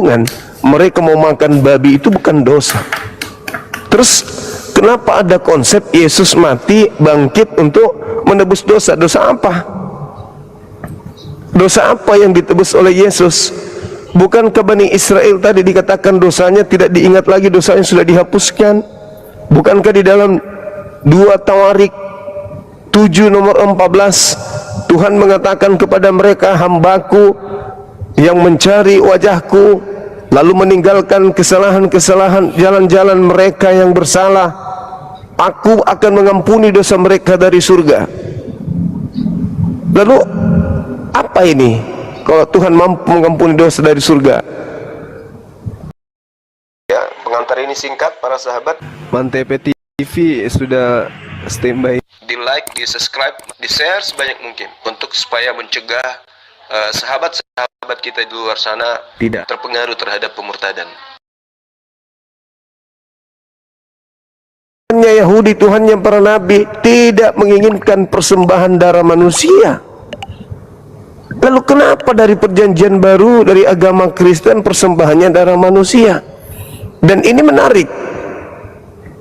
kebingungan. Mereka mau makan babi itu bukan dosa. Terus kenapa ada konsep Yesus mati bangkit untuk menebus dosa? Dosa apa? Dosa apa yang ditebus oleh Yesus? Bukankah Bani Israel tadi dikatakan dosanya tidak diingat lagi, dosanya sudah dihapuskan? Bukankah di dalam 2 Tawarik 7 nomor 14 Tuhan mengatakan kepada mereka, hambaku yang mencari wajahku lalu meninggalkan kesalahan-kesalahan jalan-jalan mereka yang bersalah, aku akan mengampuni dosa mereka dari surga. Lalu apa ini kalau Tuhan mampu mengampuni dosa dari surga? Ya, pengantar ini singkat para sahabat. Mantep TV sudah standby. Di like, di subscribe, di share sebanyak mungkin untuk supaya mencegah sahabat-sahabat kita di luar sana tidak terpengaruh terhadap pemurtadan. Tuhannya Yahudi, Tuhannya para nabi tidak menginginkan persembahan darah manusia. Lalu kenapa dari perjanjian baru, dari agama Kristen persembahannya darah manusia? Dan ini menarik.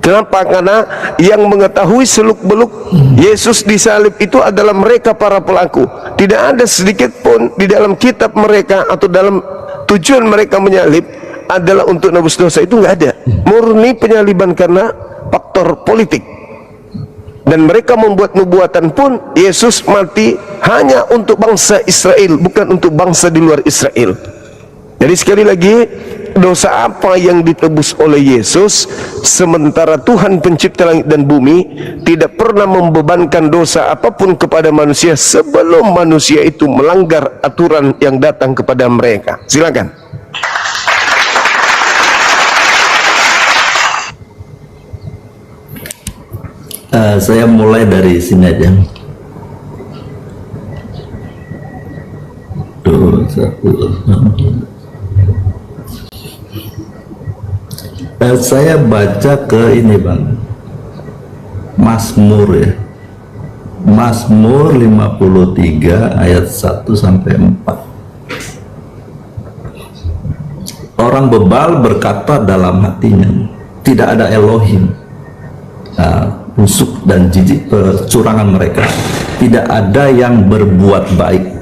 Kenapa? Karena yang mengetahui seluk-beluk Yesus disalib itu adalah mereka para pelaku. Tidak ada sedikit pun di dalam kitab mereka atau dalam tujuan mereka menyalib adalah untuk nebus dosa, itu nggak ada. Murni penyaliban karena faktor politik. Dan mereka membuat nubuatan pun Yesus mati hanya untuk bangsa Israel, bukan untuk bangsa di luar Israel. Jadi sekali lagi, dosa apa yang ditebus oleh Yesus, sementara Tuhan pencipta langit dan bumi tidak pernah membebankan dosa apapun kepada manusia sebelum manusia itu melanggar aturan yang datang kepada mereka. Silakan. Saya mulai dari sini aja. Saya baca ke ini Bang, Mazmur ya, Mazmur 53 ayat 1 sampai 4. Orang bebal berkata dalam hatinya, tidak ada Elohim. Busuk dan jijik kecurangan mereka, tidak ada yang berbuat baik.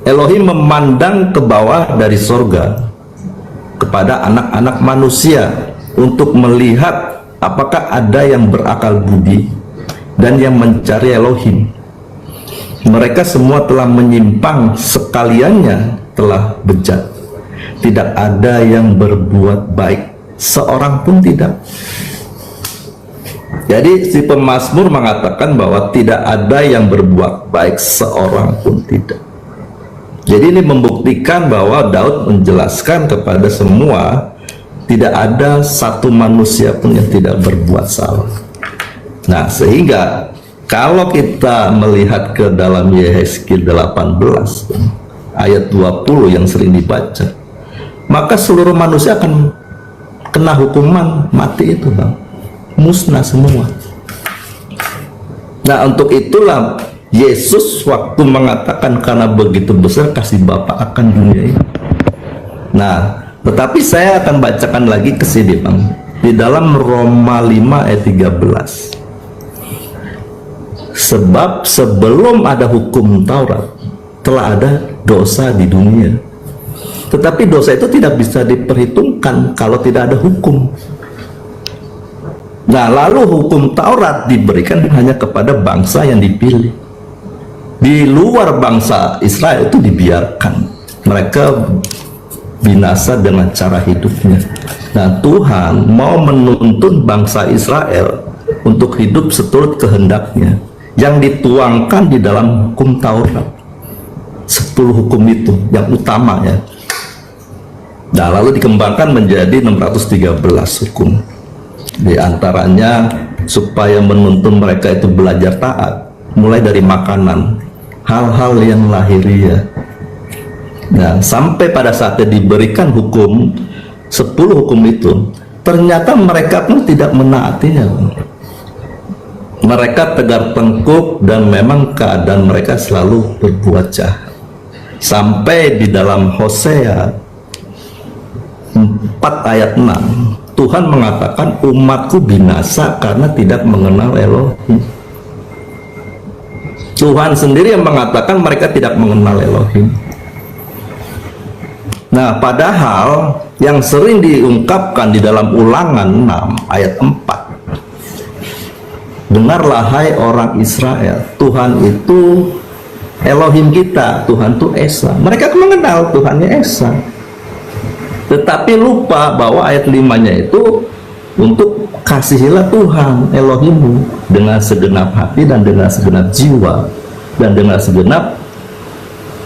Elohim memandang ke bawah dari sorga kepada anak-anak manusia untuk melihat apakah ada yang berakal budi dan yang mencari Elohim. Mereka semua telah menyimpang, sekaliannya telah bejat. Tidak ada yang berbuat baik, seorang pun tidak. Jadi si pemazmur mengatakan bahwa tidak ada yang berbuat baik, seorang pun tidak. Jadi ini membuktikan bahwa Daud menjelaskan kepada semua, tidak ada satu manusia pun yang tidak berbuat salah. Nah, sehingga kalau kita melihat ke dalam Yehezkiel 18 ayat 20 yang sering dibaca, maka seluruh manusia akan kena hukuman mati itu Bang, musnah semua. Nah, untuk itulah Yesus waktu mengatakan karena begitu besar kasih Bapa akan dunia ini. Nah, tetapi saya akan bacakan lagi ke sini Bang, di dalam Roma 5 ayat 13. Sebab sebelum ada hukum Taurat telah ada dosa di dunia. Tetapi dosa itu tidak bisa diperhitungkan kalau tidak ada hukum. Nah, lalu hukum Taurat diberikan hanya kepada bangsa yang dipilih. Di luar bangsa Israel itu dibiarkan, mereka binasa dengan cara hidupnya. Nah, Tuhan mau menuntun bangsa Israel untuk hidup seturut kehendaknya yang dituangkan di dalam hukum Taurat. 10 hukum itu yang utama ya. Nah, lalu dikembangkan menjadi 613 hukum. Di antaranya supaya menuntun mereka itu belajar taat, mulai dari makanan, hal-hal yang lahiriah. Nah, sampai pada saatnya diberikan hukum 10 hukum itu, ternyata mereka pun tidak menaatinya. Mereka tegar tengkuk dan memang keadaan mereka selalu berbuat jahat. Sampai di dalam Hosea 4 ayat 6, Tuhan mengatakan umatku binasa karena tidak mengenal Elohim. Tuhan sendiri yang mengatakan mereka tidak mengenal Elohim. Nah, padahal yang sering diungkapkan di dalam Ulangan 6 ayat 4, dengarlah hai orang Israel, Tuhan itu Elohim kita, Tuhan itu Esa. Mereka mengenal Tuhannya Esa, tetapi lupa bahwa ayat 5-nya itu untuk kasihilah Tuhan Elohimmu dengan segenap hati dan dengan segenap jiwa dan dengan segenap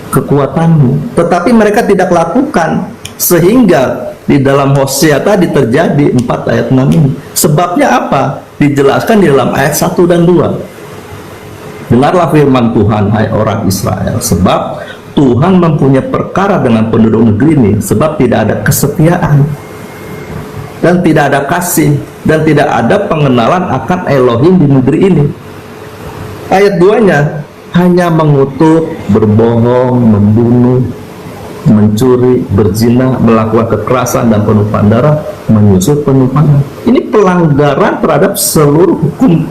kekuatanmu. Tetapi mereka tidak lakukan, sehingga di dalam Hosea tadi terjadi 4 ayat 6 ini. Sebabnya apa? Dijelaskan di dalam ayat 1 dan 2. Dengarlah firman Tuhan hai orang Israel, sebab Tuhan mempunyai perkara dengan penduduk negeri ini, sebab tidak ada kesetiaan dan tidak ada kasih dan tidak ada pengenalan akan Elohim di negeri ini. Ayat 2-nya, hanya mengutuk, berbohong, membunuh, mencuri, berzina, melakukan kekerasan dan penumpahan darah, menyusup penumpahan. Ini pelanggaran terhadap seluruh hukum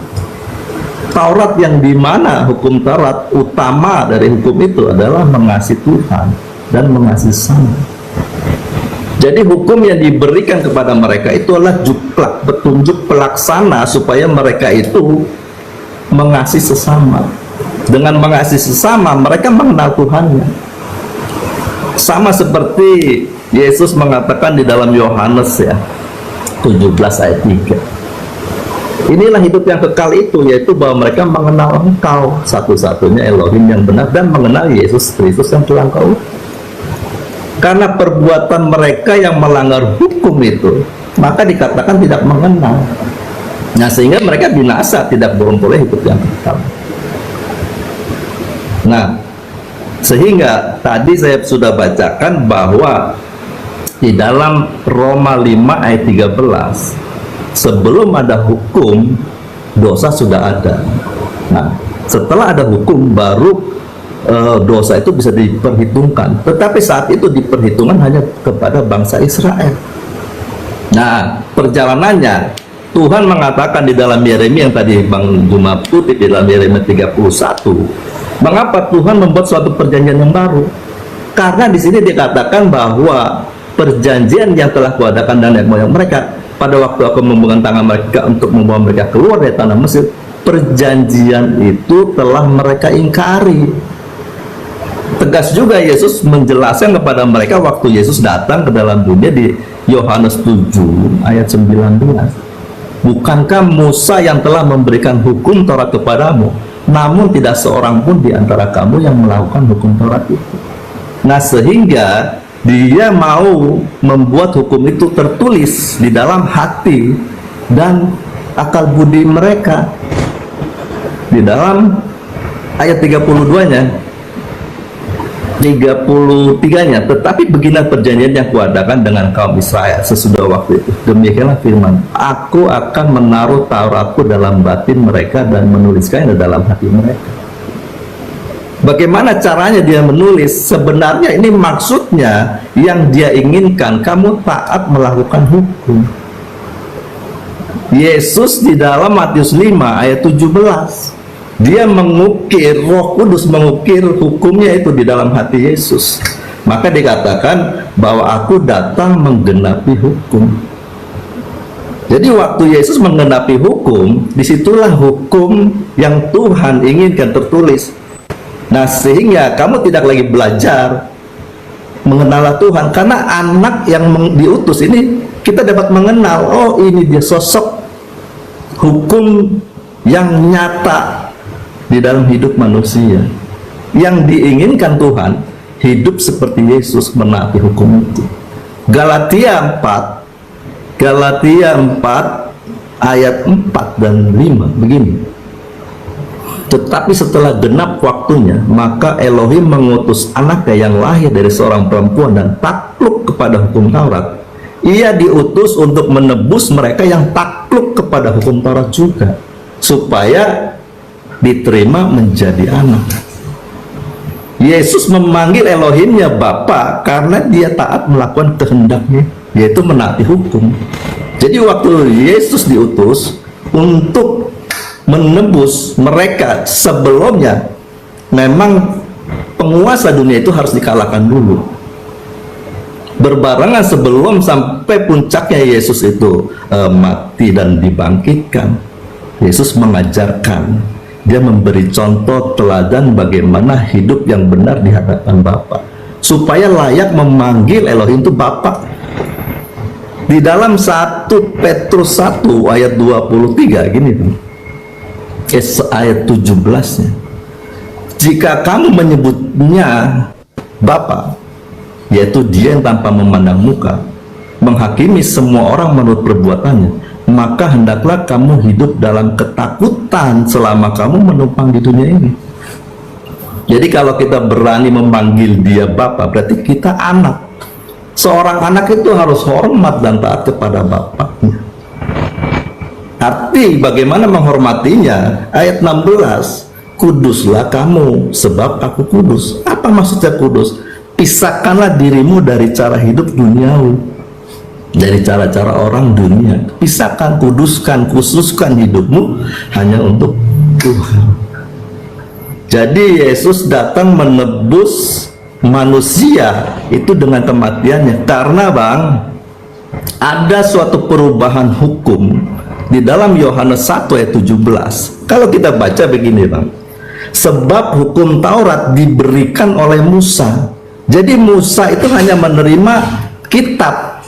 Taurat, yang dimana hukum Taurat utama dari hukum itu adalah mengasihi Tuhan dan mengasihi sesama. Jadi hukum yang diberikan kepada mereka itu adalah juklak, petunjuk pelaksana supaya mereka itu mengasihi sesama. Dengan mengasihi sesama mereka mengenal Tuhannya. Sama seperti Yesus mengatakan di dalam Yohanes 17 ayat 3. Inilah hidup yang kekal itu, yaitu bahwa mereka mengenal Engkau satu-satunya Elohim yang benar, dan mengenal Yesus Kristus yang telah Engkau. Karena perbuatan mereka yang melanggar hukum itu, maka dikatakan tidak mengenal. Nah, sehingga mereka binasa, tidak boleh hidup yang kekal. Nah, sehingga tadi saya sudah bacakan bahwa di dalam Roma 5 ayat 13, sebelum ada hukum, dosa sudah ada. Nah, setelah ada hukum, baru dosa itu bisa diperhitungkan. Tetapi saat itu diperhitungkan hanya kepada bangsa Israel. Nah, perjalanannya, Tuhan mengatakan di dalam Yeremia yang tadi Bang Juma kutip, di dalam Yeremia 31, mengapa Tuhan membuat suatu perjanjian yang baru? Karena di sini dikatakan bahwa perjanjian yang telah kuadakan dan nenek moyang mereka pada waktu aku membentangkan tangan mereka untuk membawa mereka keluar dari tanah Mesir, perjanjian itu telah mereka ingkari. Tegas juga Yesus menjelaskan kepada mereka waktu Yesus datang ke dalam dunia di Yohanes 7 ayat 19. Bukankah Musa yang telah memberikan hukum Taurat kepadamu? Namun tidak seorang pun di antara kamu yang melakukan hukum Taurat itu. Nah, sehingga dia mau membuat hukum itu tertulis di dalam hati dan akal budi mereka. Di dalam ayat 32-nya, 33-nya, tetapi beginilah perjanjian yang kuadakan dengan kaum Israel sesudah waktu itu. Demikianlah firman, aku akan menaruh Tauratku dalam batin mereka dan menuliskannya dalam hati mereka. Bagaimana caranya dia menulis? Sebenarnya ini maksudnya yang dia inginkan kamu taat melakukan hukum. Yesus di dalam Matius 5 ayat 17, dia mengukir, Roh Kudus mengukir hukumnya itu di dalam hati Yesus. Maka dikatakan bahwa aku datang menggenapi hukum. Jadi waktu Yesus menggenapi hukum, disitulah hukum yang Tuhan inginkan tertulis. Nah, sehingga kamu tidak lagi belajar mengenal Tuhan, karena anak yang diutus ini kita dapat mengenal, oh ini dia sosok hukum yang nyata di dalam hidup manusia. Yang diinginkan Tuhan hidup seperti Yesus menaati hukum itu. Galatia 4 ayat 4 dan 5 begini. Tetapi setelah genap waktunya, maka Elohim mengutus anaknya yang lahir dari seorang perempuan dan takluk kepada hukum Taurat. Ia diutus untuk menebus mereka yang takluk kepada hukum Taurat juga, supaya diterima menjadi anak. Yesus memanggil Elohimnya Bapa karena dia taat melakukan kehendaknya. yaitu menaati hukum. Jadi waktu Yesus diutus untuk menebus mereka sebelumnya, memang penguasa dunia itu harus dikalahkan dulu. Berbarengan sebelum sampai puncaknya Yesus itu mati dan dibangkitkan, Yesus mengajarkan, dia memberi contoh teladan bagaimana hidup yang benar di hadapan Bapa, supaya layak memanggil Elohim itu Bapa. Di dalam 1 Petrus 1 ayat 23 gini tuh, ayat 17-nya, jika kamu menyebutnya Bapa, yaitu dia yang tanpa memandang muka menghakimi semua orang menurut perbuatannya, maka hendaklah kamu hidup dalam ketakutan selama kamu menumpang di dunia ini. Jadi kalau kita berani memanggil dia Bapa, berarti kita anak. Seorang anak itu harus hormat dan taat kepada bapaknya. Arti bagaimana menghormatinya? Ayat 16, kuduslah kamu sebab aku kudus. Apa maksudnya kudus? Pisahkanlah dirimu dari cara hidup duniawi, dari cara-cara orang dunia. Pisahkan, kuduskan, khususkan hidupmu hanya untuk Tuhan. Jadi Yesus datang menebus manusia itu dengan kematiannya, karena ada suatu perubahan hukum di dalam Yohanes 1 ayat 17. Kalau kita baca begini sebab hukum Taurat diberikan oleh Musa. Jadi Musa itu hanya menerima kitab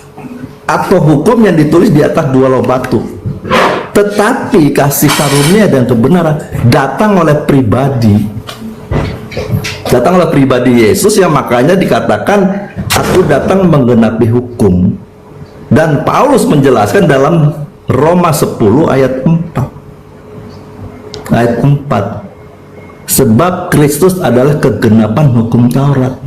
atau hukum yang ditulis di atas 2 loh batu, tetapi kasih karunia dan kebenaran datang oleh pribadi. Datang oleh pribadi Yesus, yang makanya dikatakan aku datang menggenapi hukum. Dan Paulus menjelaskan dalam Roma 10 ayat 4. Ayat 4. Sebab Kristus adalah kegenapan hukum Taurat,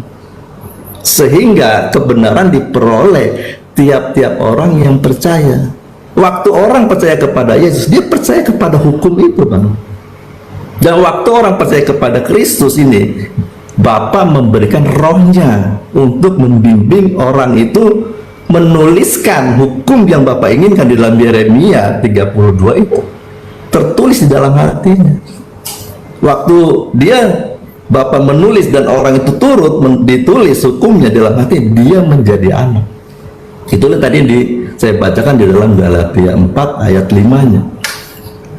sehingga kebenaran diperoleh tiap-tiap orang yang percaya. Waktu orang percaya kepada Yesus, dia percaya kepada hukum itu, Dan waktu orang percaya kepada Kristus ini, Bapa memberikan rohnya untuk membimbing orang itu menuliskan hukum yang Bapa inginkan. Di dalam Yeremia 32 itu tertulis di dalam hatinya. Waktu Bapa menulis dan orang itu turut ditulis hukumnya dalam hati, dia menjadi anak. Itulah tadi saya bacakan di dalam Galatia 4 ayat 5-nya.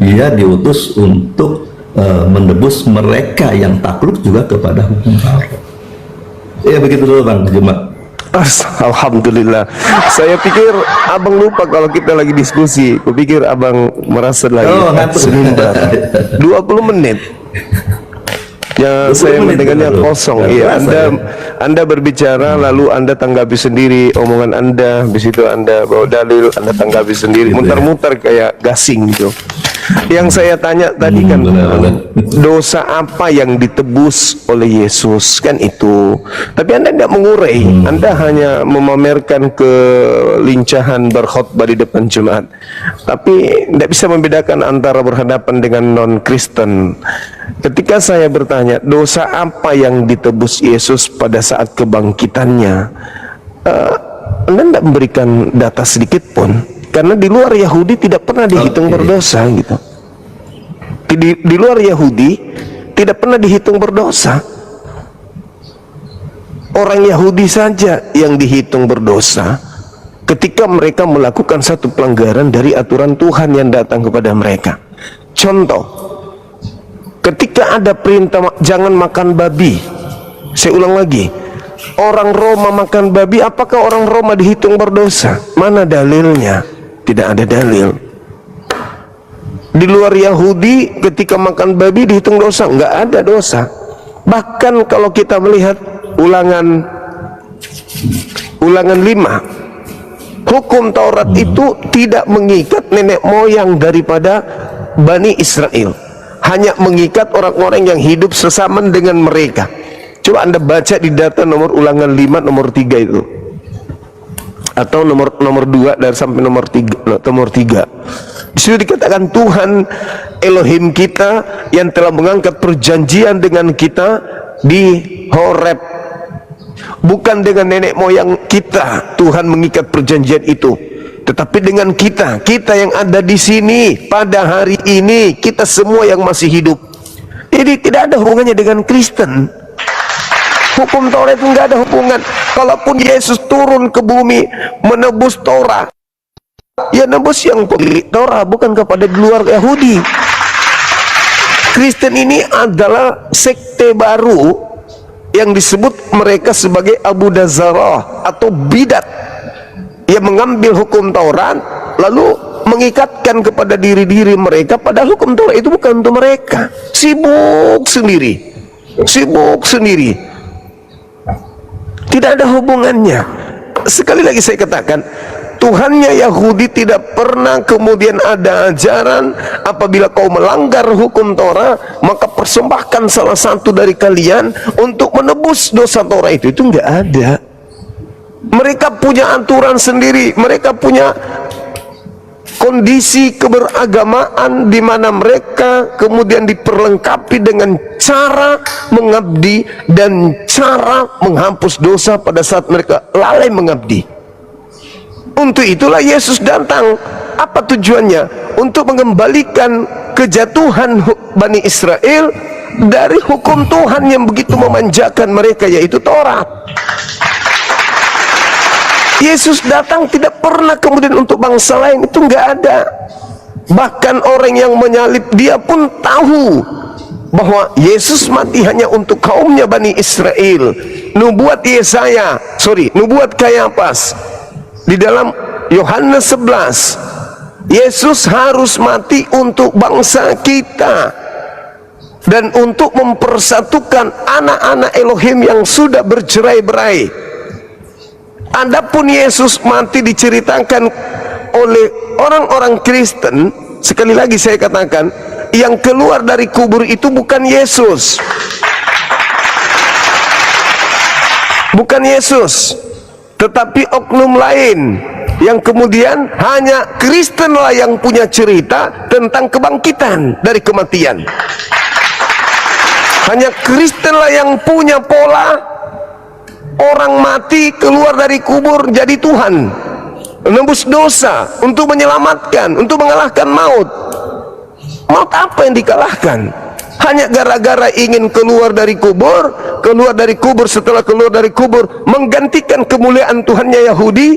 Dia diutus untuk menebus mereka yang takluk juga kepada hukum Taurat. Ya begitu dulu jemaat. Alhamdulillah. Saya pikir abang lupa kalau kita lagi diskusi. Kupikir abang merasa lagi sebentar. 20 menit. Yang saya mendengarnya kosong. Iya, Anda berbicara lalu Anda tanggapi sendiri omongan Anda, habis itu Anda bawa dalil, Anda tanggapi sendiri, muter-muter kayak gasing gitu. Yang saya tanya tadi kan, dosa apa yang ditebus oleh Yesus, kan itu. Tapi Anda tidak mengurai, Anda hanya memamerkan kelincahan berkhotbah di depan jemaat, tapi tidak bisa membedakan antara berhadapan dengan non-Kristen. Ketika saya bertanya, dosa apa yang ditebus Yesus pada saat kebangkitannya, Anda tidak memberikan data sedikit pun. Karena di luar Yahudi tidak pernah dihitung berdosa gitu. Di luar Yahudi tidak pernah dihitung berdosa. Orang Yahudi saja yang dihitung berdosa ketika mereka melakukan satu pelanggaran dari aturan Tuhan yang datang kepada mereka. Contoh, ketika ada perintah jangan makan babi. Saya ulang lagi, orang Roma makan babi, apakah orang Roma dihitung berdosa? Mana dalilnya? Tidak ada dalil. Di luar Yahudi ketika makan babi dihitung dosa? Enggak ada dosa. Bahkan kalau kita melihat ulangan 5, hukum Taurat itu tidak mengikat nenek moyang daripada Bani Israel, hanya mengikat orang-orang yang hidup sesaman dengan mereka. Coba Anda baca di data nomor ulangan 5 nomor 3 itu, atau nomor 2 dan sampai nomor 3. Di situ dikatakan Tuhan Elohim kita yang telah mengangkat perjanjian dengan kita di Horeb Bukan dengan nenek moyang kita Tuhan mengikat perjanjian itu, tetapi dengan kita yang ada di sini pada hari ini, kita semua yang masih hidup. Jadi tidak ada hubungannya dengan Kristen. Hukum Taurat itu nggak ada hubungan. Kalaupun Yesus turun ke bumi menebus Torah, ya nebus yang pemilik Torah, bukan kepada keluarga Yahudi. Kristen ini adalah sekte baru yang disebut mereka sebagai Abu Dazarah atau bidat, yang mengambil hukum Taurat lalu mengikatkan kepada diri-diri mereka, padahal hukum Taurat itu bukan untuk mereka. Sibuk sendiri, tidak ada hubungannya. Sekali lagi saya katakan, Tuhannya Yahudi tidak pernah kemudian ada ajaran apabila kau melanggar hukum Torah maka persembahkan salah satu dari kalian untuk menebus dosa Torah itu nggak ada. Mereka punya aturan sendiri, mereka punya kondisi keberagamaan di mana mereka kemudian diperlengkapi dengan cara mengabdi dan cara menghapus dosa pada saat mereka lalai mengabdi. Untuk itulah Yesus datang. Apa tujuannya? Untuk mengembalikan kejatuhan Bani Israel dari hukum Tuhan yang begitu memanjakan mereka, yaitu Taurat. Yesus datang tidak pernah kemudian untuk bangsa lain, itu nggak ada. Bahkan orang yang menyalib dia pun tahu bahwa Yesus mati hanya untuk kaumnya Bani Israel. Nubuat Kayafas di dalam Yohanes 11, Yesus harus mati untuk bangsa kita dan untuk mempersatukan anak-anak Elohim yang sudah bercerai-berai. Adapun Yesus mati diceritakan oleh orang-orang Kristen, sekali lagi saya katakan, yang keluar dari kubur itu bukan Yesus, tetapi oknum lain, yang kemudian hanya Kristenlah yang punya cerita tentang kebangkitan dari kematian. Hanya Kristenlah yang punya pola orang mati keluar dari kubur jadi Tuhan, menembus dosa, untuk menyelamatkan, untuk mengalahkan maut. Maut apa yang dikalahkan? Hanya gara-gara ingin keluar dari kubur, setelah keluar dari kubur menggantikan kemuliaan Tuhannya Yahudi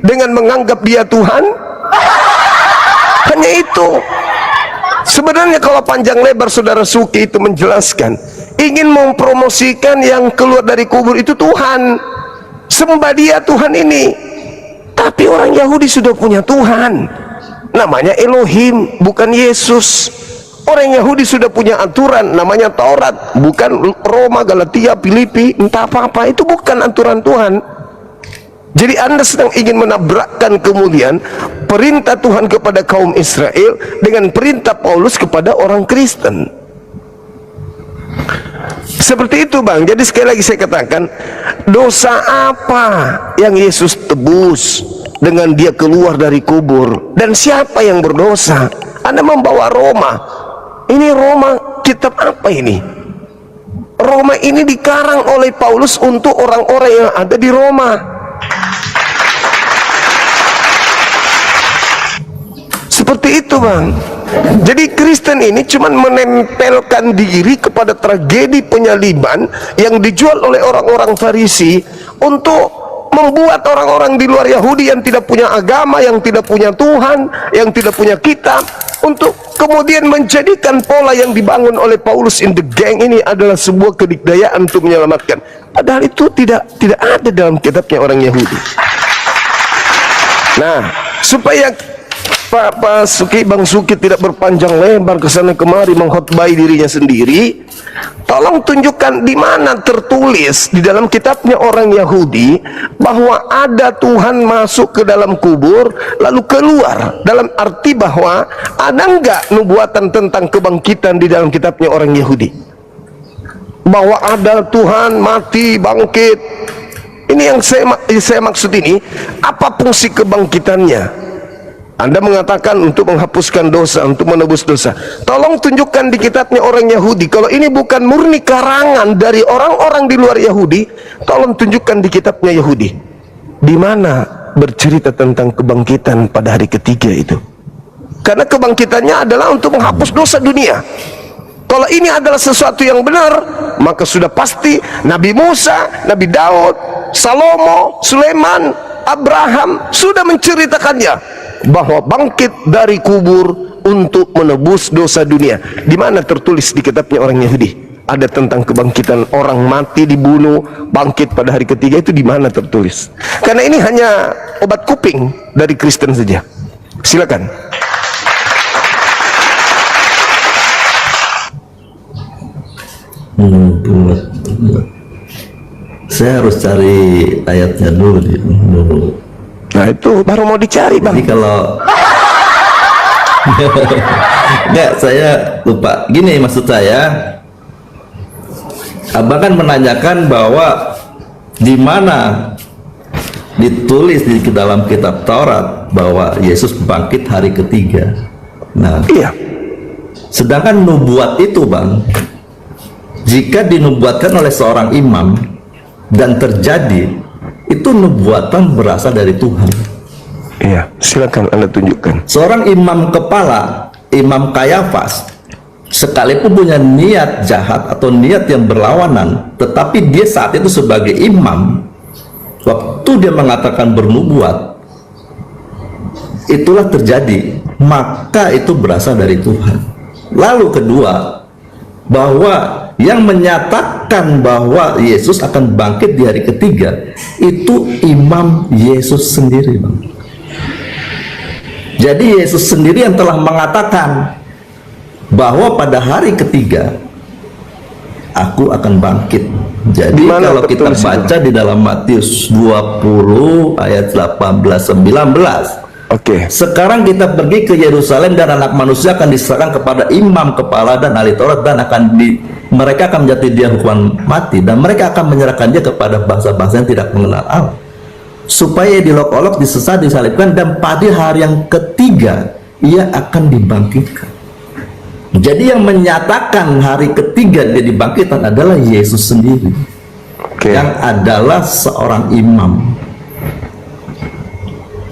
dengan menganggap dia Tuhan. Hanya itu. Sebenarnya kalau panjang lebar Saudara Suki itu menjelaskan, ingin mempromosikan yang keluar dari kubur itu Tuhan, sembah dia Tuhan ini. Tapi orang Yahudi sudah punya Tuhan, namanya Elohim, bukan Yesus. Orang Yahudi sudah punya aturan, namanya Taurat, bukan Roma, Galatia, Filipi, entah apa-apa. Itu bukan aturan Tuhan. Jadi Anda sedang ingin menabrakkan kemudian perintah Tuhan kepada kaum Israel dengan perintah Paulus kepada orang Kristen. Seperti itu Bang. Jadi sekali lagi saya katakan, dosa apa yang Yesus tebus dengan dia keluar dari kubur? Dan siapa yang berdosa? Anda membawa Roma. Ini Roma, kitab apa ini? Roma ini dikarang oleh Paulus untuk orang-orang yang ada di Roma. Seperti itu Bang. Jadi Kristen ini cuma menempelkan diri kepada tragedi penyaliban yang dijual oleh orang-orang Farisi untuk membuat orang-orang di luar Yahudi yang tidak punya agama, yang tidak punya Tuhan, yang tidak punya kitab, untuk kemudian menjadikan pola yang dibangun oleh Paulus in the gang ini adalah sebuah kedikdayaan untuk menyelamatkan. Padahal itu tidak ada dalam kitabnya orang Yahudi. Nah, supaya Pak Suki, Bang Suki tidak berpanjang lebar ke sana kemari mengkhotbahi dirinya sendiri, tolong tunjukkan di mana tertulis di dalam kitabnya orang Yahudi bahwa ada Tuhan masuk ke dalam kubur lalu keluar, dalam arti bahwa ada enggak nubuatan tentang kebangkitan di dalam kitabnya orang Yahudi, bahwa ada Tuhan mati bangkit. Ini yang saya maksud. Ini apa fungsi kebangkitannya? Anda mengatakan untuk menghapuskan dosa, untuk menebus dosa. Tolong tunjukkan di kitabnya orang Yahudi. Kalau ini bukan murni karangan dari orang-orang di luar Yahudi, tolong tunjukkan di kitabnya Yahudi. Di mana bercerita tentang kebangkitan pada hari ketiga itu. Karena kebangkitannya adalah untuk menghapus dosa dunia. Kalau ini adalah sesuatu yang benar, maka sudah pasti Nabi Musa, Nabi Daud, Salomo, Sulaiman, Abraham sudah menceritakannya bahwa bangkit dari kubur untuk menebus dosa dunia. Di mana tertulis di kitabnya orang Yahudi ada tentang kebangkitan orang mati dibunuh bangkit pada hari ketiga? Itu di mana tertulis? Karena ini hanya obat kuping dari Kristen saja. Silakan. Saya harus cari ayatnya dulu. Nah itu baru mau dicari, Bang. Jadi kalau enggak, saya lupa. Gini maksud saya, Abang kan menanyakan bahwa di mana ditulis di dalam kitab Taurat bahwa Yesus bangkit hari ketiga. Nah, iya. Sedangkan nubuat itu, Bang, jika dinubuatkan oleh seorang imam dan terjadi, itu nubuatan berasal dari Tuhan. Iya, silakan Anda tunjukkan. Seorang imam kepala, Imam Kayafas, sekalipun punya niat jahat atau niat yang berlawanan, tetapi dia saat itu sebagai imam, waktu dia mengatakan bernubuat, itulah terjadi, maka itu berasal dari Tuhan. Lalu kedua, bahwa yang menyatakan bahwa Yesus akan bangkit di hari ketiga itu imam Yesus sendiri, Bang. Jadi Yesus sendiri yang telah mengatakan bahwa pada hari ketiga aku akan bangkit. Jadi kalau kita baca di dalam Matius 20 ayat 18-19, Oke. sekarang kita pergi ke Yerusalem dan anak manusia akan diserahkan kepada imam kepala dan ahli Taurat, dan mereka akan menjatuhi dia hukuman mati, dan mereka akan menyerahkan dia kepada bangsa-bangsa yang tidak mengenal Allah, supaya dilok-olok, disesat, disalibkan, dan pada hari yang ketiga ia akan dibangkitkan. Jadi yang menyatakan hari ketiga dia dibangkitkan adalah Yesus sendiri, yang adalah seorang imam.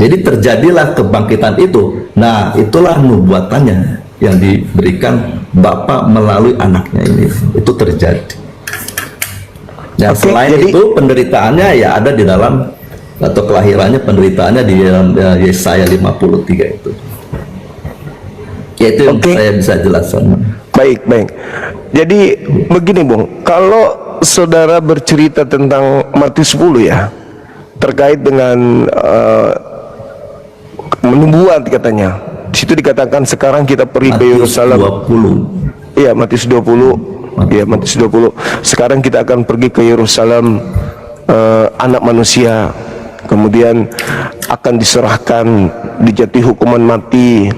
Jadi terjadilah kebangkitan itu. Nah, itulah nubuatannya yang diberikan Bapa melalui anaknya ini. Itu terjadi. Dan selain itu penderitaannya ya ada di dalam, atau kelahirannya, penderitaannya di dalam Yesaya 53 itu. Yaitu yang saya bisa jelaskan. Baik. Jadi begini, Bung. Kalau saudara bercerita tentang Matius 10 ya, terkait dengan menubuat katanya. Di situ dikatakan sekarang kita pergi ke Yerusalem. Iya, Matius 20. Iya, Matius 20. Sekarang kita akan pergi ke Yerusalem, anak manusia kemudian akan diserahkan, dijatuhi hukuman mati,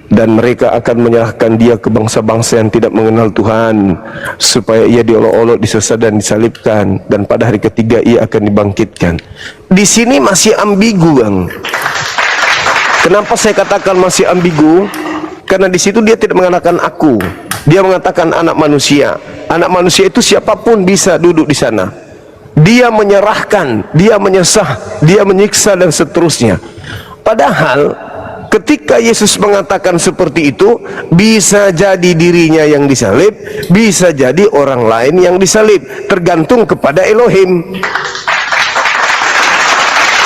dan mereka akan menyerahkan dia ke bangsa-bangsa yang tidak mengenal Tuhan, supaya ia diolok-olok, disesat dan disalibkan, dan pada hari ketiga ia akan dibangkitkan. Di sini masih ambigu, Bang. Kenapa saya katakan masih ambigu? Karena di situ dia tidak mengatakan aku, dia mengatakan anak manusia. Anak manusia itu siapapun bisa duduk di sana. Dia menyerahkan, dia menyesah, dia menyiksa dan seterusnya. Padahal ketika Yesus mengatakan seperti itu, bisa jadi dirinya yang disalib, bisa jadi orang lain yang disalib, tergantung kepada Elohim.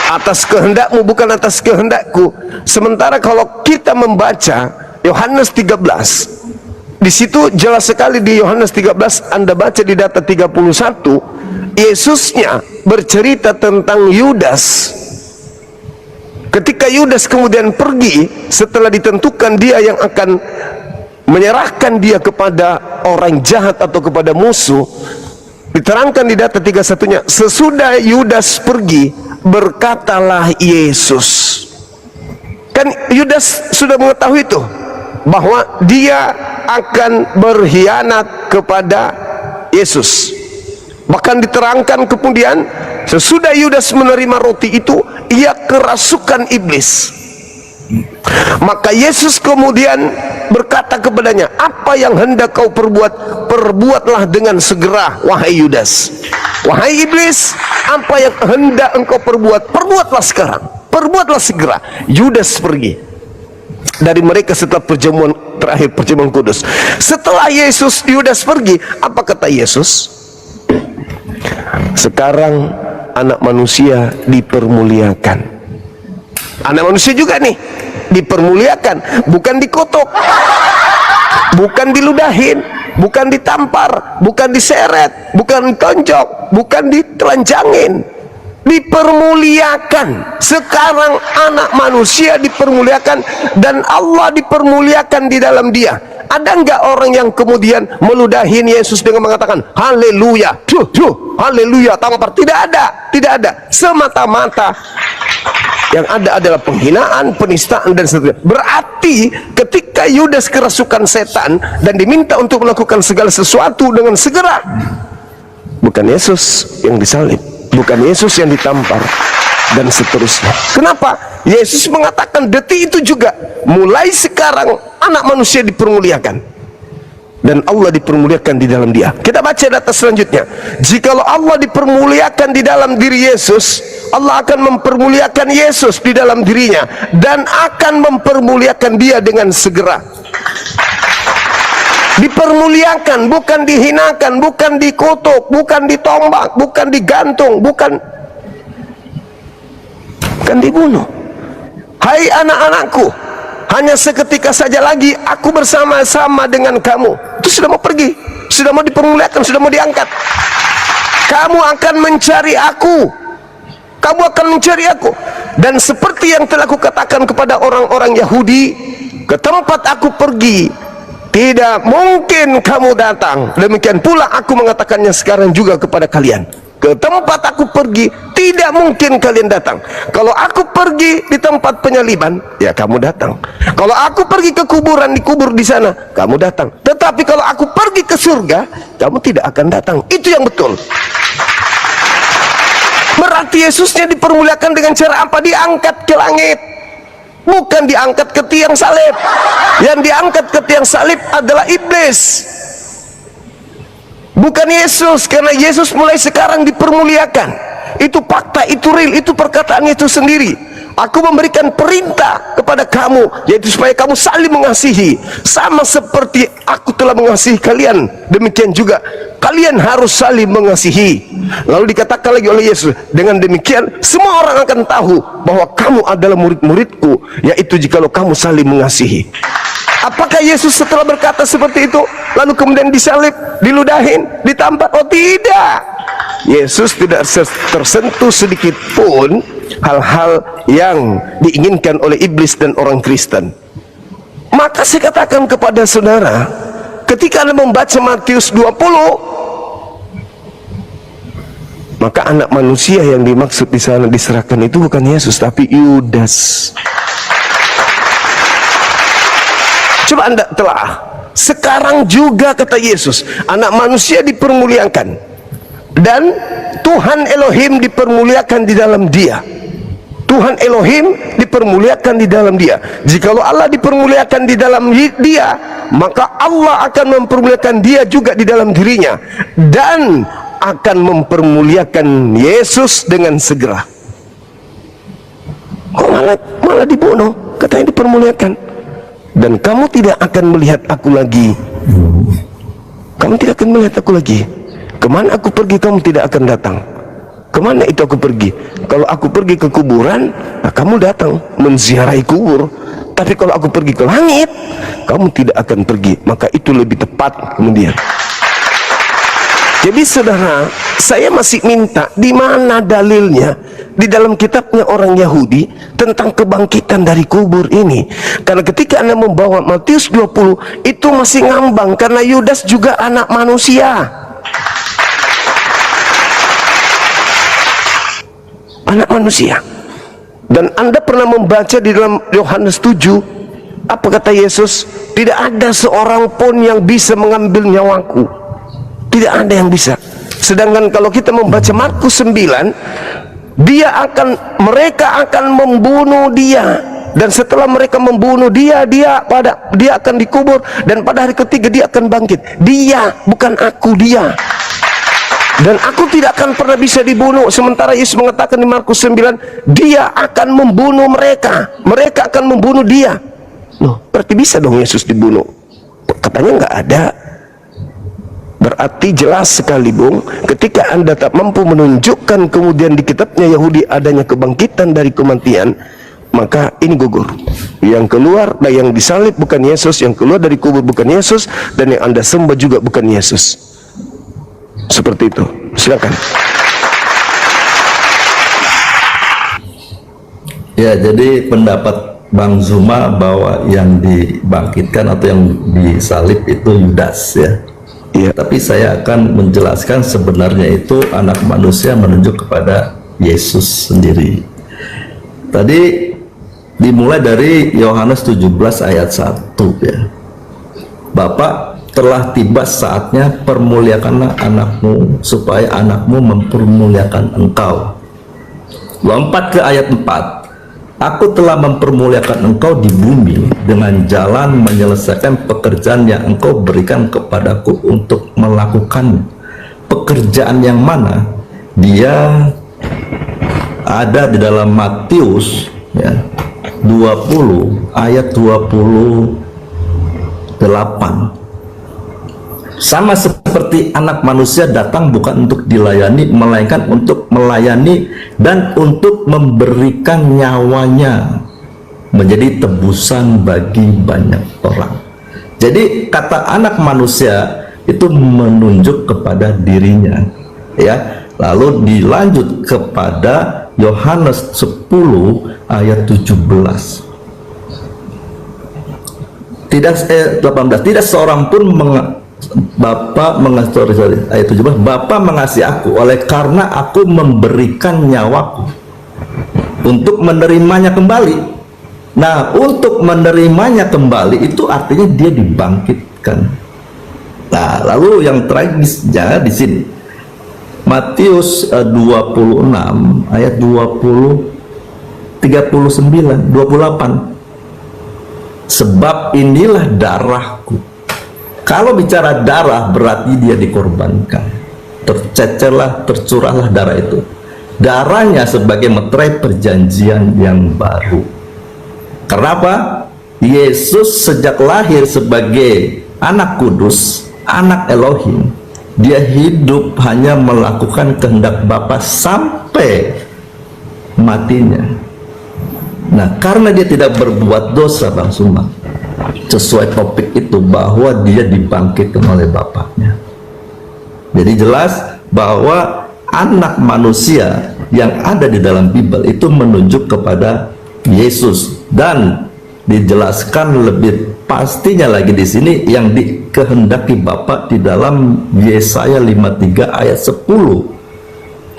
Atas kehendakmu bukan atas kehendakku. Sementara kalau kita membaca Yohanes 13, di situ jelas sekali. Di Yohanes 13 Anda baca di data 31, Yesusnya bercerita tentang Yudas. Ketika Yudas kemudian pergi setelah ditentukan dia yang akan menyerahkan dia kepada orang jahat atau kepada musuh, diterangkan di data 31-nya, sesudah Yudas pergi, berkatalah Yesus. Kan Yudas sudah mengetahui itu, bahwa dia akan berkhianat kepada Yesus. Bahkan diterangkan kemudian, sesudah Yudas menerima roti itu, ia kerasukan iblis. Maka Yesus kemudian berkata kepadanya, apa yang hendak kau perbuat, perbuatlah dengan segera, wahai Yudas. Wahai iblis, apa yang hendak engkau perbuat, perbuatlah sekarang, perbuatlah segera. Yudas pergi dari mereka setelah perjamuan terakhir, perjamuan kudus. Setelah Yudas pergi, apa kata Yesus? Sekarang anak manusia dipermuliakan. Anak manusia juga nih dipermuliakan, bukan dikutuk, bukan diludahin, bukan ditampar, bukan diseret, bukan ditonjok, bukan ditelanjangin. Dipermuliakan. Sekarang anak manusia dipermuliakan dan Allah dipermuliakan di dalam dia. Ada enggak orang yang kemudian meludahin Yesus dengan mengatakan haleluya, haleluya, tampar? Tidak ada, tidak ada. Semata-mata yang ada adalah penghinaan, penistaan dan seterusnya. Berarti ketika Yudas kerasukan setan dan diminta untuk melakukan segala sesuatu dengan segera, bukan Yesus yang disalib, bukan Yesus yang ditampar dan seterusnya. Kenapa? Yesus mengatakan detik itu juga, mulai sekarang anak manusia dipermuliakan dan Allah dipermuliakan di dalam dia. Kita baca data selanjutnya. Jikalau Allah dipermuliakan di dalam diri Yesus, Allah akan mempermuliakan Yesus di dalam dirinya dan akan mempermuliakan dia dengan segera. Dipermuliakan, bukan dihinakan, bukan dikutuk, bukan ditombak, bukan digantung, bukan dibunuh. Hai anak-anakku, hanya seketika saja lagi aku bersama-sama dengan kamu. Itu sudah mau pergi, sudah mau dipermuliakan, sudah mau diangkat. Kamu akan mencari aku, kamu akan mencari aku. Dan seperti yang telah aku katakan kepada orang-orang Yahudi, ke tempat aku pergi tidak mungkin kamu datang. Demikian pula aku mengatakannya sekarang juga kepada kalian. Ke tempat aku pergi tidak mungkin kalian datang. Kalau aku pergi di tempat penyaliban, ya kamu datang. Kalau aku pergi ke kuburan, dikubur di sana, kamu datang. Tetapi kalau aku pergi ke surga, kamu tidak akan datang. Itu yang betul. Berarti Yesusnya dipermuliakan dengan cara apa? Diangkat ke langit, bukan diangkat ke tiang salib. Yang diangkat ke tiang salib adalah iblis, bukan Yesus. Karena Yesus mulai sekarang dipermuliakan. Itu fakta, itu real, itu perkataan itu sendiri. Aku memberikan perintah kepada kamu, yaitu supaya kamu saling mengasihi, sama seperti aku telah mengasihi kalian, demikian juga kalian harus saling mengasihi. Lalu dikatakan lagi oleh Yesus, dengan demikian semua orang akan tahu bahwa kamu adalah murid-muridku, yaitu jikalau kamu saling mengasihi. Apakah Yesus setelah berkata seperti itu lalu kemudian disalib, diludahin, ditampar? Oh tidak. Yesus tidak tersentuh sedikit pun hal-hal yang diinginkan oleh iblis dan orang Kristen. Maka saya katakan kepada saudara, ketika Anda membaca Matius 20, maka anak manusia yang dimaksud di sana diserahkan itu bukan Yesus tapi Yudas. Coba Anda telah. Sekarang juga kata Yesus, anak manusia dipermuliakan dan Tuhan Elohim dipermuliakan di dalam dia. Tuhan Elohim dipermuliakan di dalam dia. Jikalau Allah dipermuliakan di dalam dia, maka Allah akan mempermuliakan dia juga di dalam dirinya dan akan mempermuliakan Yesus dengan segera. Kok malah dibunuh? Katanya dipermuliakan. Dan kamu tidak akan melihat aku lagi. Kamu tidak akan melihat aku lagi. Kemana aku pergi kamu tidak akan datang. Kemana itu aku pergi? Kalau aku pergi ke kuburan, nah kamu datang menziarahi kubur. Tapi kalau aku pergi ke langit, kamu tidak akan pergi. Maka itu lebih tepat kemudian. Jadi saudara, saya masih minta di mana dalilnya di dalam kitabnya orang Yahudi tentang kebangkitan dari kubur ini. Karena ketika Anda membawa Matius 20 itu masih ngambang, karena Yudas juga anak manusia. Anak manusia. Dan Anda pernah membaca di dalam Yohanes 7, apa kata Yesus? Tidak ada seorang pun yang bisa mengambil nyawaku. Tidak ada yang bisa. Sedangkan kalau kita membaca Markus 9, mereka akan membunuh dia dan setelah mereka membunuh dia akan dikubur, dan pada hari ketiga dia akan bangkit. Dia, bukan aku, dia. Dan aku tidak akan pernah bisa dibunuh. Sementara Yesus mengatakan di Markus 9, dia akan membunuh mereka, mereka akan membunuh dia. Loh, berarti bisa dong Yesus dibunuh? Katanya nggak ada. Berarti jelas sekali, Bung, ketika Anda tak mampu menunjukkan kemudian di kitabnya Yahudi adanya kebangkitan dari kematian, maka ini gugur. Yang keluar dan yang disalib bukan Yesus, yang keluar dari kubur bukan Yesus, dan yang Anda sembah juga bukan Yesus. Seperti itu. Silakan. Ya, jadi pendapat Bang Zuma bahwa yang dibangkitkan atau yang disalib itu Yudas, ya. Iya. Tapi saya akan menjelaskan sebenarnya itu anak manusia menunjuk kepada Yesus sendiri. Tadi dimulai dari Yohanes 17 ayat 1, ya. Bapak, telah tiba saatnya, permuliakanlah anakmu supaya anakmu mempermuliakan engkau. Lompat ke ayat 4. Aku telah mempermuliakan engkau di bumi dengan jalan menyelesaikan pekerjaan yang engkau berikan kepadaku untuk melakukan. Pekerjaan yang mana? Dia ada di dalam Matius, ya, 20 ayat 28. Sama seperti anak manusia datang bukan untuk dilayani, melainkan untuk melayani dan untuk memberikan nyawanya menjadi tebusan bagi banyak orang. Jadi kata anak manusia itu menunjuk kepada dirinya, ya. Lalu dilanjut kepada Yohanes 10 ayat 17. 18. Tidak seorang pun Bapa mengasihi, ayat 17, Bapa mengasihi aku oleh karena aku memberikan nyawaku untuk menerimanya kembali. Nah, untuk menerimanya kembali itu artinya dia dibangkitkan. Nah, lalu yang tragisnya di sini Matius 26 ayat 28. Sebab inilah darahku. Kalau bicara darah berarti dia dikorbankan, tercecerlah, tercurahlah darah itu. Darahnya sebagai meterai perjanjian yang baru. Kenapa? Yesus sejak lahir sebagai anak kudus, anak Elohim, dia hidup hanya melakukan kehendak Bapa sampai matinya. Nah, karena dia tidak berbuat dosa, Bang Suma, sesuai topik itu bahwa dia dibangkitkan oleh Bapaknya. Jadi jelas bahwa anak manusia yang ada di dalam Bible itu menunjuk kepada Yesus, dan dijelaskan lebih pastinya lagi di sini yang dikehendaki Bapa di dalam Yesaya 53 ayat 10.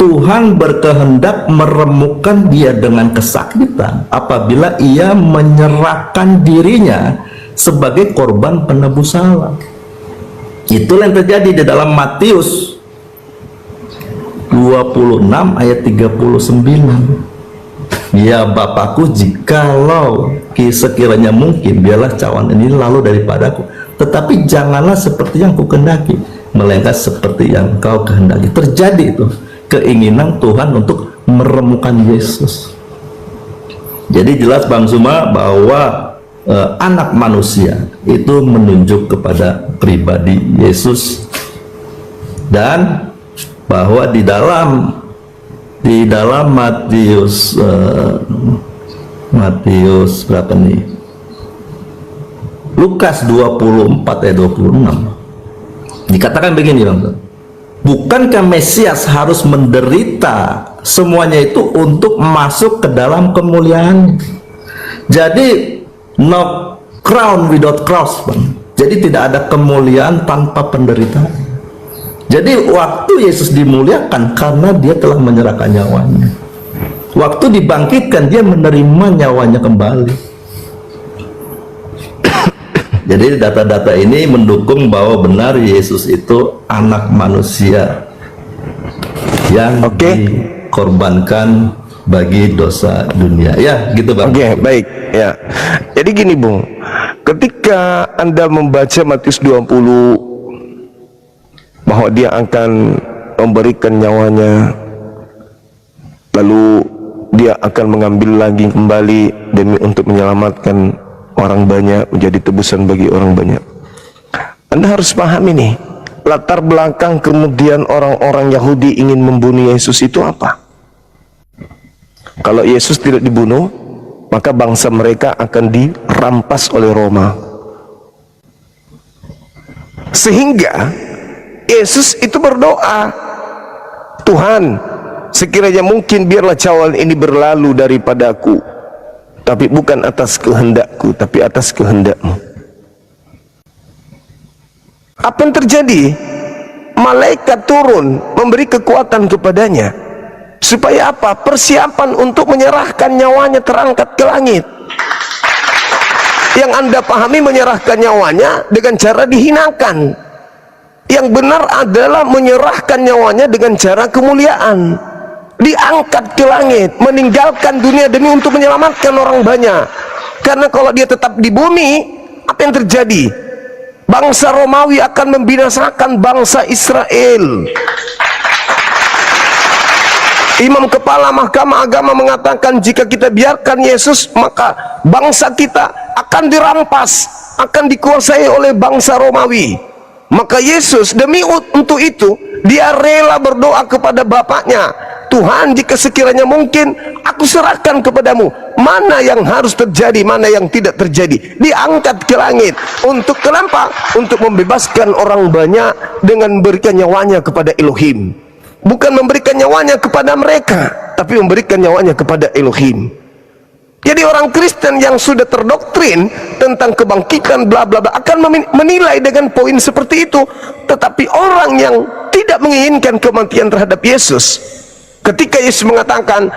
Tuhan berkehendak meremukkan dia dengan kesakitan apabila ia menyerahkan dirinya sebagai korban penebus salah. Itulah yang terjadi di dalam Matius 26 ayat 39. Ya Bapakku, jikalau sekiranya mungkin, biarlah cawan ini lalu daripadaku, tetapi janganlah seperti yang kukehendaki, melainkan seperti yang kau kehendaki. Terjadi itu keinginan Tuhan untuk meremukkan Yesus. Jadi jelas Bang Zuma bahwa anak manusia itu menunjuk kepada pribadi Yesus, dan bahwa di dalam Matius berapa nih? Lukas 24 ayat 26 dikatakan begini, Bang. Bukankah Mesias harus menderita semuanya itu untuk masuk ke dalam kemuliaan? Jadi no crown without cross, Bang. Jadi tidak ada kemuliaan tanpa penderitaan. Jadi waktu Yesus dimuliakan karena dia telah menyerahkan nyawanya. Waktu dibangkitkan dia menerima nyawanya kembali. Jadi data-data ini mendukung bahwa benar Yesus itu anak manusia yang dikorbankan bagi dosa dunia. Ya, gitu Bang. Oke, baik. Ya. Jadi gini, Bung. Ketika Anda membaca Matius 20 bahwa dia akan memberikan nyawanya, lalu dia akan mengambil lagi kembali demi untuk menyelamatkan orang banyak, menjadi tebusan bagi orang banyak. Anda harus paham ini. Latar belakang kemudian orang-orang Yahudi ingin membunuh Yesus itu apa? Kalau Yesus tidak dibunuh, maka bangsa mereka akan dirampas oleh Roma. Sehingga Yesus itu berdoa, Tuhan, sekiranya mungkin biarlah cawan ini berlalu daripadaku, tapi bukan atas kehendakku, tapi atas kehendak-Mu. Apa yang terjadi? Malaikat turun memberi kekuatan kepadanya. Supaya apa? Persiapan untuk menyerahkan nyawanya terangkat ke langit. Yang Anda pahami menyerahkan nyawanya dengan cara dihinakan. Yang benar adalah menyerahkan nyawanya dengan cara kemuliaan. Diangkat ke langit, meninggalkan dunia demi untuk menyelamatkan orang banyak. Karena kalau dia tetap di bumi, apa yang terjadi? Bangsa Romawi akan membinasakan bangsa Israel. Imam kepala Mahkamah Agama mengatakan, jika kita biarkan Yesus, maka bangsa kita akan dirampas, akan dikuasai oleh bangsa Romawi. Maka Yesus demi untuk itu, dia rela berdoa kepada Bapaknya, Tuhan, jika sekiranya mungkin, aku serahkan kepadamu. Mana yang harus terjadi, mana yang tidak terjadi. Diangkat ke langit. Untuk kenapa? Untuk membebaskan orang banyak dengan memberikan nyawanya kepada Elohim. Bukan memberikan nyawanya kepada mereka, tapi memberikan nyawanya kepada Elohim. Jadi orang Kristen yang sudah terdoktrin tentang kebangkitan bla bla bla akan menilai dengan poin seperti itu. Tetapi orang yang tidak menginginkan kematian terhadap Yesus, ketika Yesus mengatakan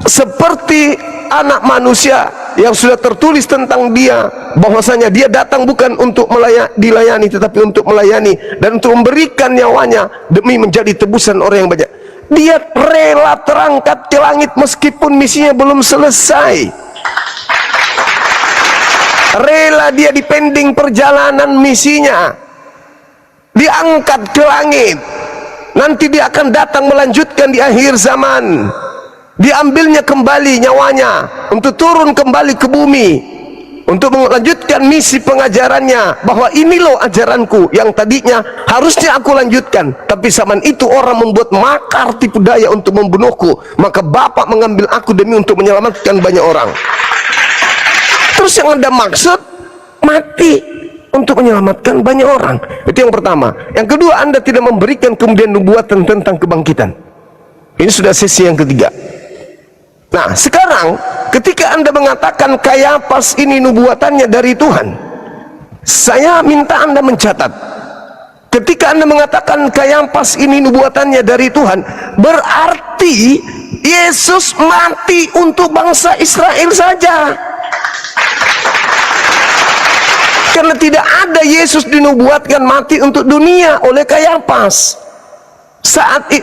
seperti anak manusia yang sudah tertulis tentang dia, bahwasanya dia datang bukan untuk dilayani, tetapi untuk melayani dan untuk memberikan nyawanya demi menjadi tebusan orang yang banyak. Dia rela terangkat ke langit meskipun misinya belum selesai. Rela dia dipending perjalanan misinya, diangkat ke langit. Nanti dia akan datang melanjutkan di akhir zaman. Diambilnya kembali nyawanya untuk turun kembali ke bumi, untuk melanjutkan misi pengajarannya, bahwa ini loh ajaranku yang tadinya harusnya aku lanjutkan, tapi zaman itu orang membuat makar tipu daya untuk membunuhku, maka Bapa mengambil aku demi untuk menyelamatkan banyak orang. Terus yang Anda maksud mati untuk menyelamatkan banyak orang. Itu yang pertama. Yang kedua, Anda tidak memberikan kemudian nubuatan tentang kebangkitan. Ini sudah sesi yang ketiga. Nah, sekarang ketika Anda mengatakan Kayapas ini nubuatannya dari Tuhan, saya minta Anda mencatat. Ketika Anda mengatakan Kayapas ini nubuatannya dari Tuhan, berarti Yesus mati untuk bangsa Israel saja. Karena tidak ada Yesus dinubuatkan mati untuk dunia oleh Kayapas. Saat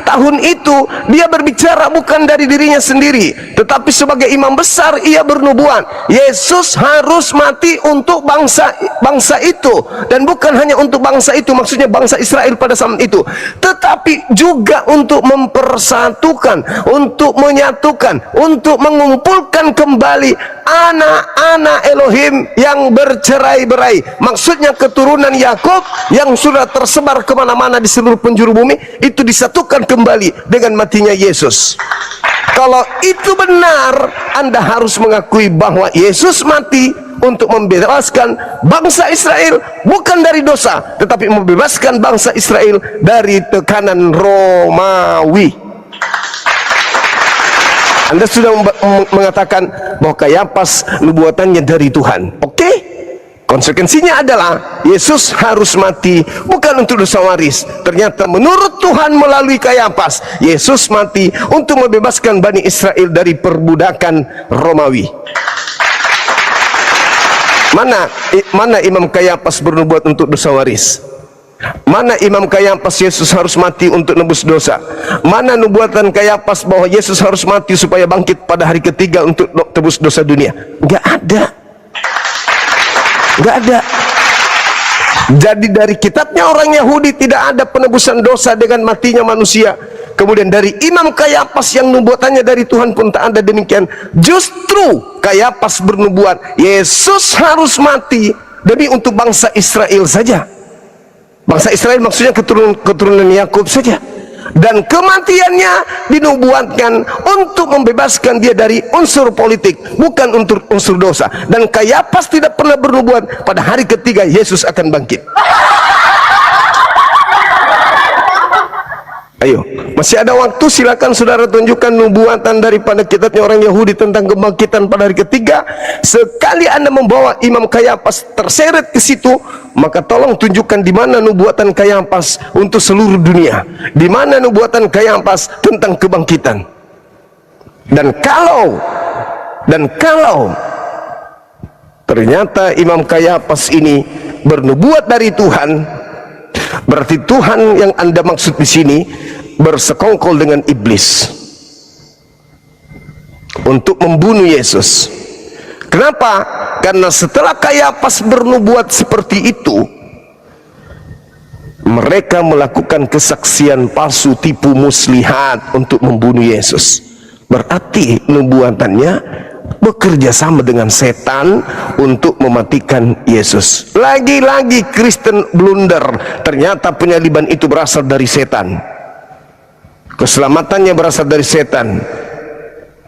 tahun itu dia berbicara bukan dari dirinya sendiri, tetapi sebagai imam besar ia bernubuat Yesus harus mati untuk bangsa itu, dan bukan hanya untuk bangsa itu, maksudnya bangsa Israel pada saat itu, tetapi juga untuk mempersatukan, untuk menyatukan, untuk mengumpulkan kembali anak-anak Elohim yang bercerai-berai. Maksudnya keturunan Yakub yang sudah tersebar kemana-mana di seluruh penjuru bumi, itu disatukan kembali dengan matinya Yesus. Kalau itu benar, Anda harus mengakui bahwa Yesus mati untuk membebaskan bangsa Israel bukan dari dosa, tetapi membebaskan bangsa Israel dari tekanan Romawi. Anda sudah mengatakan bahwa Kayapas nubuatannya dari Tuhan. Oke? Konsekuensinya adalah Yesus harus mati bukan untuk dosa waris. Ternyata menurut Tuhan melalui Kayapas, Yesus mati untuk membebaskan Bani Israel dari perbudakan Romawi. Mana Imam Kayapas bernubuat untuk dosa waris? Mana Imam Kayafas Yesus harus mati untuk nebus dosa? Mana nubuatan Kayafas bahwa Yesus harus mati supaya bangkit pada hari ketiga untuk tebus dosa dunia? Nggak ada. Nggak ada. Jadi dari kitabnya orang Yahudi tidak ada penebusan dosa dengan matinya manusia. Kemudian dari Imam Kayafas yang nubuatannya dari Tuhan pun tak ada demikian. Justru Kayafas bernubuat Yesus harus mati demi untuk bangsa Israel saja. Bangsa Israel maksudnya keturunan Yakub saja. Dan kematiannya dinubuatkan untuk membebaskan dia dari unsur politik, bukan untuk unsur dosa. Dan Kayafas tidak pernah bernubuat pada hari ketiga Yesus akan bangkit. Ayo, masih ada waktu, silakan saudara tunjukkan nubuatan daripada kitabnya orang Yahudi tentang kebangkitan pada hari ketiga. Sekali Anda membawa Imam Kayafas terseret ke situ, maka tolong tunjukkan di mana nubuatan Kayafas untuk seluruh dunia, di mana nubuatan Kayafas tentang kebangkitan. Dan kalau ternyata Imam Kayafas ini bernubuat dari Tuhan, berarti Tuhan yang Anda maksud di sini bersekongkol dengan iblis untuk membunuh Yesus. Kenapa? Karena setelah Kayafas bernubuat seperti itu, mereka melakukan kesaksian palsu, tipu muslihat untuk membunuh Yesus. Berarti nubuatannya bekerja sama dengan setan untuk mematikan Yesus. Lagi-lagi Kristen blunder. Ternyata penyaliban itu berasal dari setan. Keselamatannya berasal dari setan.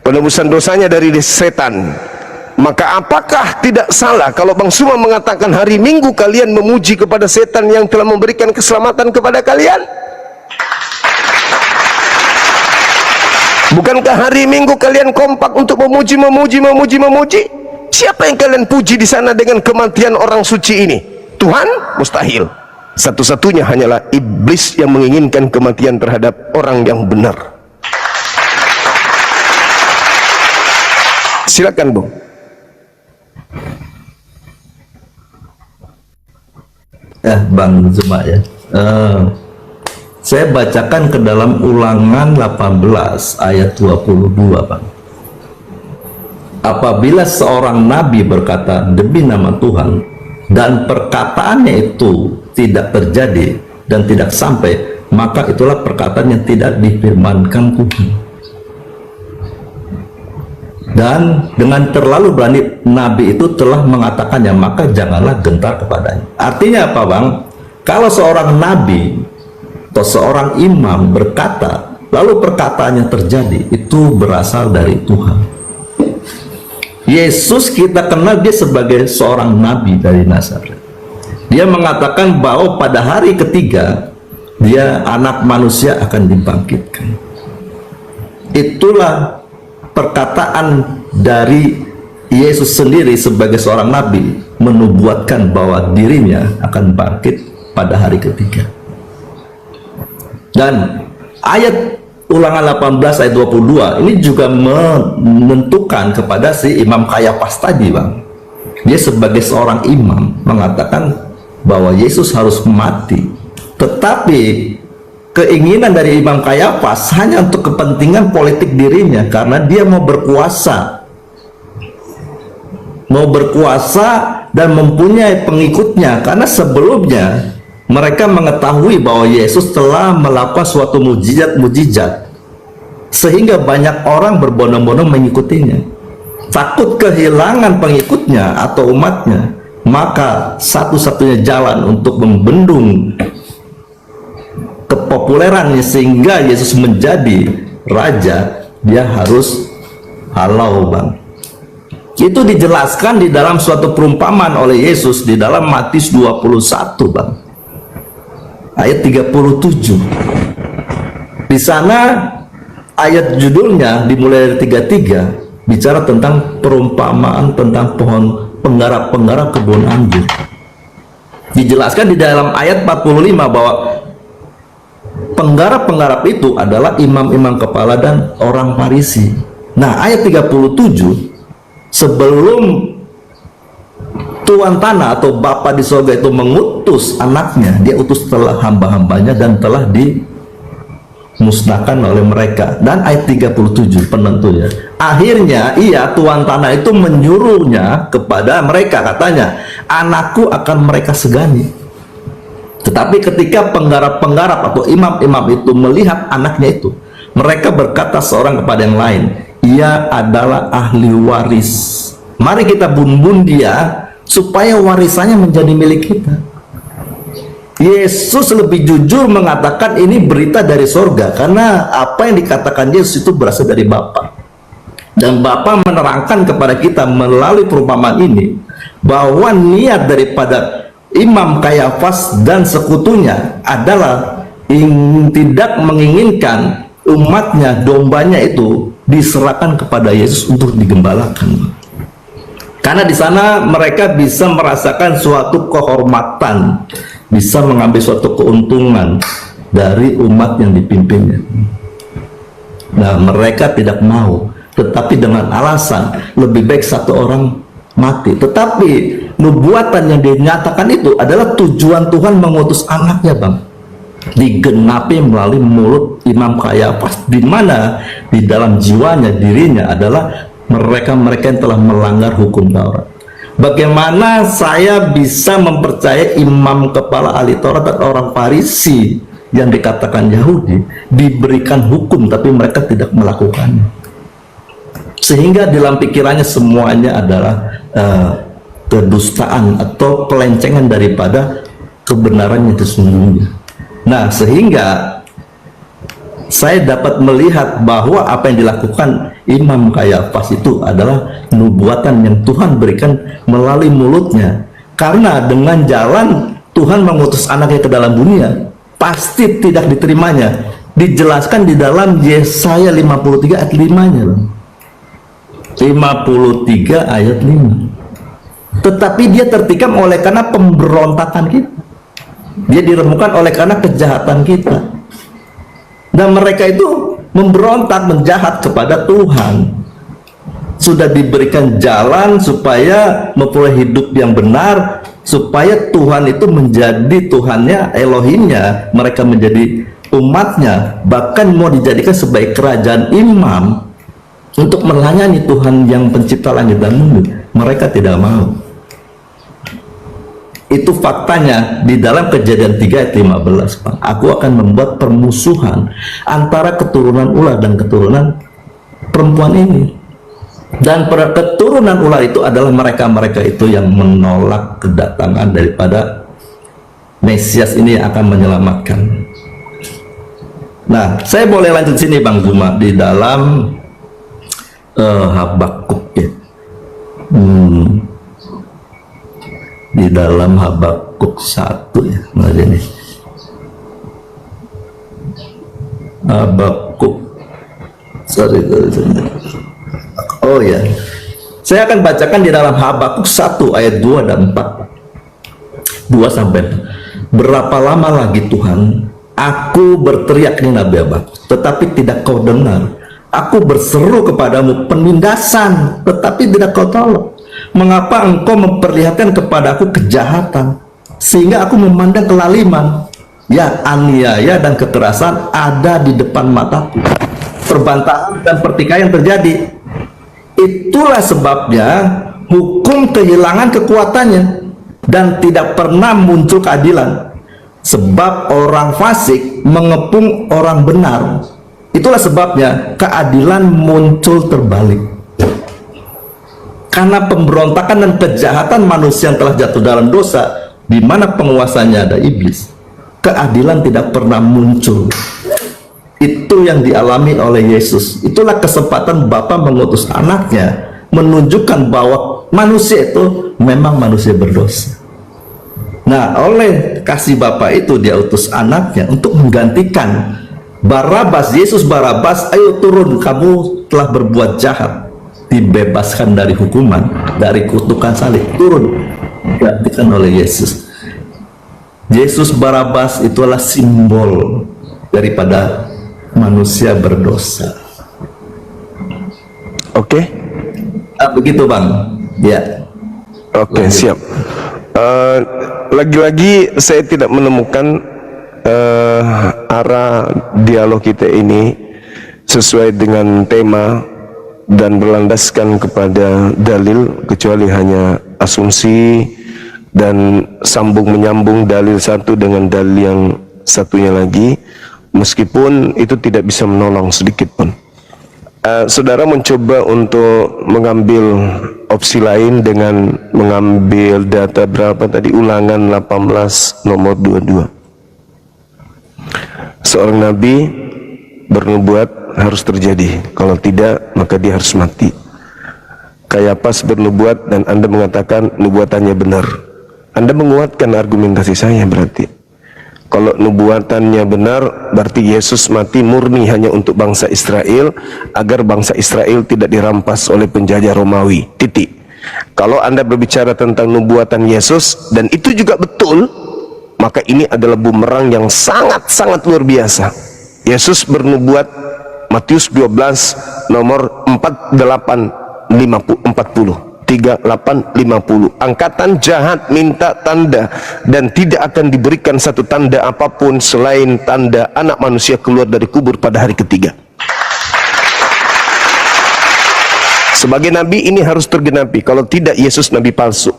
Penebusan dosanya dari setan. Maka apakah tidak salah kalau Bang Suma mengatakan hari Minggu kalian memuji kepada setan yang telah memberikan keselamatan kepada kalian? Bukankah hari Minggu kalian kompak untuk memuji? Siapa yang kalian puji di sana dengan kematian orang suci ini? Tuhan? Mustahil. Satu-satunya hanyalah iblis yang menginginkan kematian terhadap orang yang benar. Silakan, Bung. Bang Zuma ya. Saya bacakan ke dalam Ulangan 18 ayat 22, Bang. Apabila seorang nabi berkata demi nama Tuhan dan perkataannya itu tidak terjadi dan tidak sampai, maka itulah perkataan yang tidak difirmankan Tuhan. Dan dengan terlalu berani nabi itu telah mengatakannya, maka janganlah gentar kepadanya. Artinya apa, Bang? Kalau seorang nabi atau seorang imam berkata lalu perkataannya terjadi, itu berasal dari Tuhan. Yesus kita kenal dia sebagai seorang nabi dari Nazaret. Dia mengatakan bahwa pada hari ketiga dia anak manusia akan dibangkitkan. Itulah perkataan dari Yesus sendiri sebagai seorang nabi, menubuatkan bahwa dirinya akan bangkit pada hari ketiga. Dan ayat Ulangan 18 ayat 22 ini juga menentukan kepada si Imam Kayafas tadi, Bang. Dia sebagai seorang imam mengatakan bahwa Yesus harus mati. Tetapi keinginan dari Imam Kayafas hanya untuk kepentingan politik dirinya, karena dia mau berkuasa dan mempunyai pengikutnya. Karena sebelumnya mereka mengetahui bahwa Yesus telah melakukan suatu mujizat sehingga banyak orang berbondong-bondong mengikutinya. Takut kehilangan pengikutnya atau umatnya, maka satu-satunya jalan untuk membendung kepopulerannya sehingga Yesus menjadi raja, dia harus halau, Bang. Itu dijelaskan di dalam suatu perumpamaan oleh Yesus di dalam Matius 21, Bang. Ayat 37. Di sana ayat judulnya dimulai dari 33, bicara tentang perumpamaan tentang pohon penggarap kebun anggur. Dijelaskan di dalam ayat 45 bahwa penggarap itu adalah imam-imam kepala dan orang Farisi. Nah, ayat 37, sebelum Tuan tanah atau Bapa di surga itu mengutus anaknya, dia utus telah hamba-hambanya dan telah dimusnahkan oleh mereka. Dan ayat 37 penentunya, akhirnya Tuan tanah itu menyuruhnya kepada mereka, katanya, anakku akan mereka segani. Tetapi ketika penggarap-penggarap atau imam-imam itu melihat anaknya itu, mereka berkata seorang kepada yang lain, ia adalah ahli waris, mari kita bunuh dia supaya warisannya menjadi milik kita. Yesus lebih jujur mengatakan ini berita dari sorga, karena apa yang dikatakan Yesus itu berasal dari Bapa. Dan Bapa menerangkan kepada kita melalui perumpamaan ini bahwa niat daripada Imam Kayafas dan sekutunya adalah tidak menginginkan umatnya, dombanya itu diserahkan kepada Yesus untuk digembalakan. Karena di sana mereka bisa merasakan suatu kehormatan, bisa mengambil suatu keuntungan dari umat yang dipimpinnya. Nah, mereka tidak mau, tetapi dengan alasan lebih baik satu orang mati. Tetapi nubuatan yang dinyatakan itu adalah tujuan Tuhan mengutus anaknya, Bang, digenapi melalui mulut Imam Kayafas, di mana di dalam jiwanya, dirinya adalah mereka-mereka yang telah melanggar hukum Taurat. Bagaimana saya bisa mempercayai imam kepala ahli Taurat dan orang Farisi yang dikatakan Yahudi diberikan hukum tapi mereka tidak melakukannya, sehingga dalam pikirannya semuanya adalah kedustaan atau pelencengan daripada kebenaran yang sesungguhnya. Nah, sehingga saya dapat melihat bahwa apa yang dilakukan Imam Kayafas itu adalah nubuatan yang Tuhan berikan melalui mulutnya. Karena dengan jalan Tuhan mengutus anaknya ke dalam dunia, pasti tidak diterimanya. Dijelaskan di dalam Yesaya 53 ayat 5-nya. 53 ayat 5. Tetapi dia tertikam oleh karena pemberontakan kita. Dia diremukkan oleh karena kejahatan kita. Dan mereka itu memberontak, menjahat kepada Tuhan. Sudah diberikan jalan supaya memperoleh hidup yang benar, supaya Tuhan itu menjadi Tuhannya, Elohimnya, mereka menjadi umatnya, bahkan mau dijadikan sebagai kerajaan imam untuk melayani Tuhan yang pencipta langit dan bumi. Mereka tidak mau. Itu faktanya di dalam Kejadian 3 ayat 15, Pak. Aku akan membuat permusuhan antara keturunan ular dan keturunan perempuan ini. Dan keturunan ular itu adalah mereka-mereka itu yang menolak kedatangan daripada Mesias ini yang akan menyelamatkan. Nah, saya boleh lanjut sini, Bang Zuma, di dalam Habakuk ya. Di dalam Habakuk 1 ya, nah ini Habakuk, sorry. Oh ya, saya akan bacakan di dalam Habakuk 1 ayat 2 dan 4. 2 sampai 4. Berapa lama lagi Tuhan, aku berteriak, ini Nabi Habakuk, tetapi tidak kau dengar. Aku berseru kepadamu penindasan, tetapi tidak kau tolong. Mengapa engkau memperlihatkan kepadaku kejahatan, sehingga aku memandang kelaliman? Ya, aniaya dan kekerasan ada di depan mataku, perbantahan dan pertikaian terjadi. Itulah sebabnya hukum kehilangan kekuatannya dan tidak pernah muncul keadilan, sebab orang fasik mengepung orang benar. Itulah sebabnya keadilan muncul terbalik. Karena pemberontakan dan kejahatan manusia yang telah jatuh dalam dosa, di mana penguasanya ada iblis, keadilan tidak pernah muncul. Itu yang dialami oleh Yesus. Itulah kesempatan Bapa mengutus anaknya, menunjukkan bahwa manusia itu memang manusia berdosa. Nah, oleh kasih Bapa itu dia utus anaknya untuk menggantikan Barabas. Yesus Barabas, ayo turun, kamu telah berbuat jahat, dibebaskan dari hukuman, dari kutukan salib, turun, digantikan oleh Yesus. Yesus Barabas itulah simbol daripada manusia berdosa. Oke. Begitu, Bang. Ya. Oke, siap. Lagi-lagi saya tidak menemukan arah dialog kita ini sesuai dengan tema dan berlandaskan kepada dalil, kecuali hanya asumsi dan sambung menyambung dalil satu dengan dalil yang satunya lagi, meskipun itu tidak bisa menolong sedikit pun. Saudara mencoba untuk mengambil opsi lain dengan mengambil data berapa tadi, ulangan 18 nomor 22. Seorang nabi bernubuat harus terjadi, kalau tidak maka dia harus mati. Kayapas bernubuat dan Anda mengatakan nubuatannya benar. Anda menguatkan argumentasi saya berarti. Kalau nubuatannya benar, berarti Yesus mati murni hanya untuk bangsa Israel, agar bangsa Israel tidak dirampas oleh penjajah Romawi. Titik. Kalau Anda berbicara tentang nubuatan Yesus, dan itu juga betul, maka ini adalah bumerang yang sangat-sangat luar biasa. Yesus bernubuat, Matius 12 nomor 3850. Angkatan jahat minta tanda, dan tidak akan diberikan satu tanda apapun selain tanda anak manusia keluar dari kubur pada hari ketiga. Sebagai nabi ini harus tergenapi, kalau tidak Yesus nabi palsu.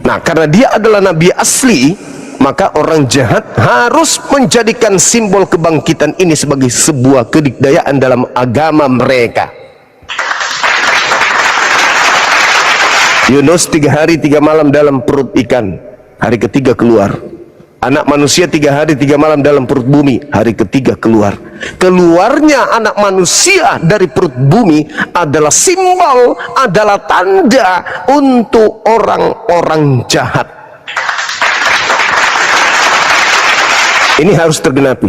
Nah, karena dia adalah nabi asli, maka orang jahat harus menjadikan simbol kebangkitan ini sebagai sebuah kedikdayaan dalam agama mereka. Yunus 3 hari 3 malam dalam perut ikan, hari ketiga keluar. Anak manusia 3 hari 3 malam dalam perut bumi, hari ketiga keluar. Keluarnya anak manusia dari perut bumi adalah simbol, adalah tanda untuk orang-orang jahat. Ini harus tergenapi.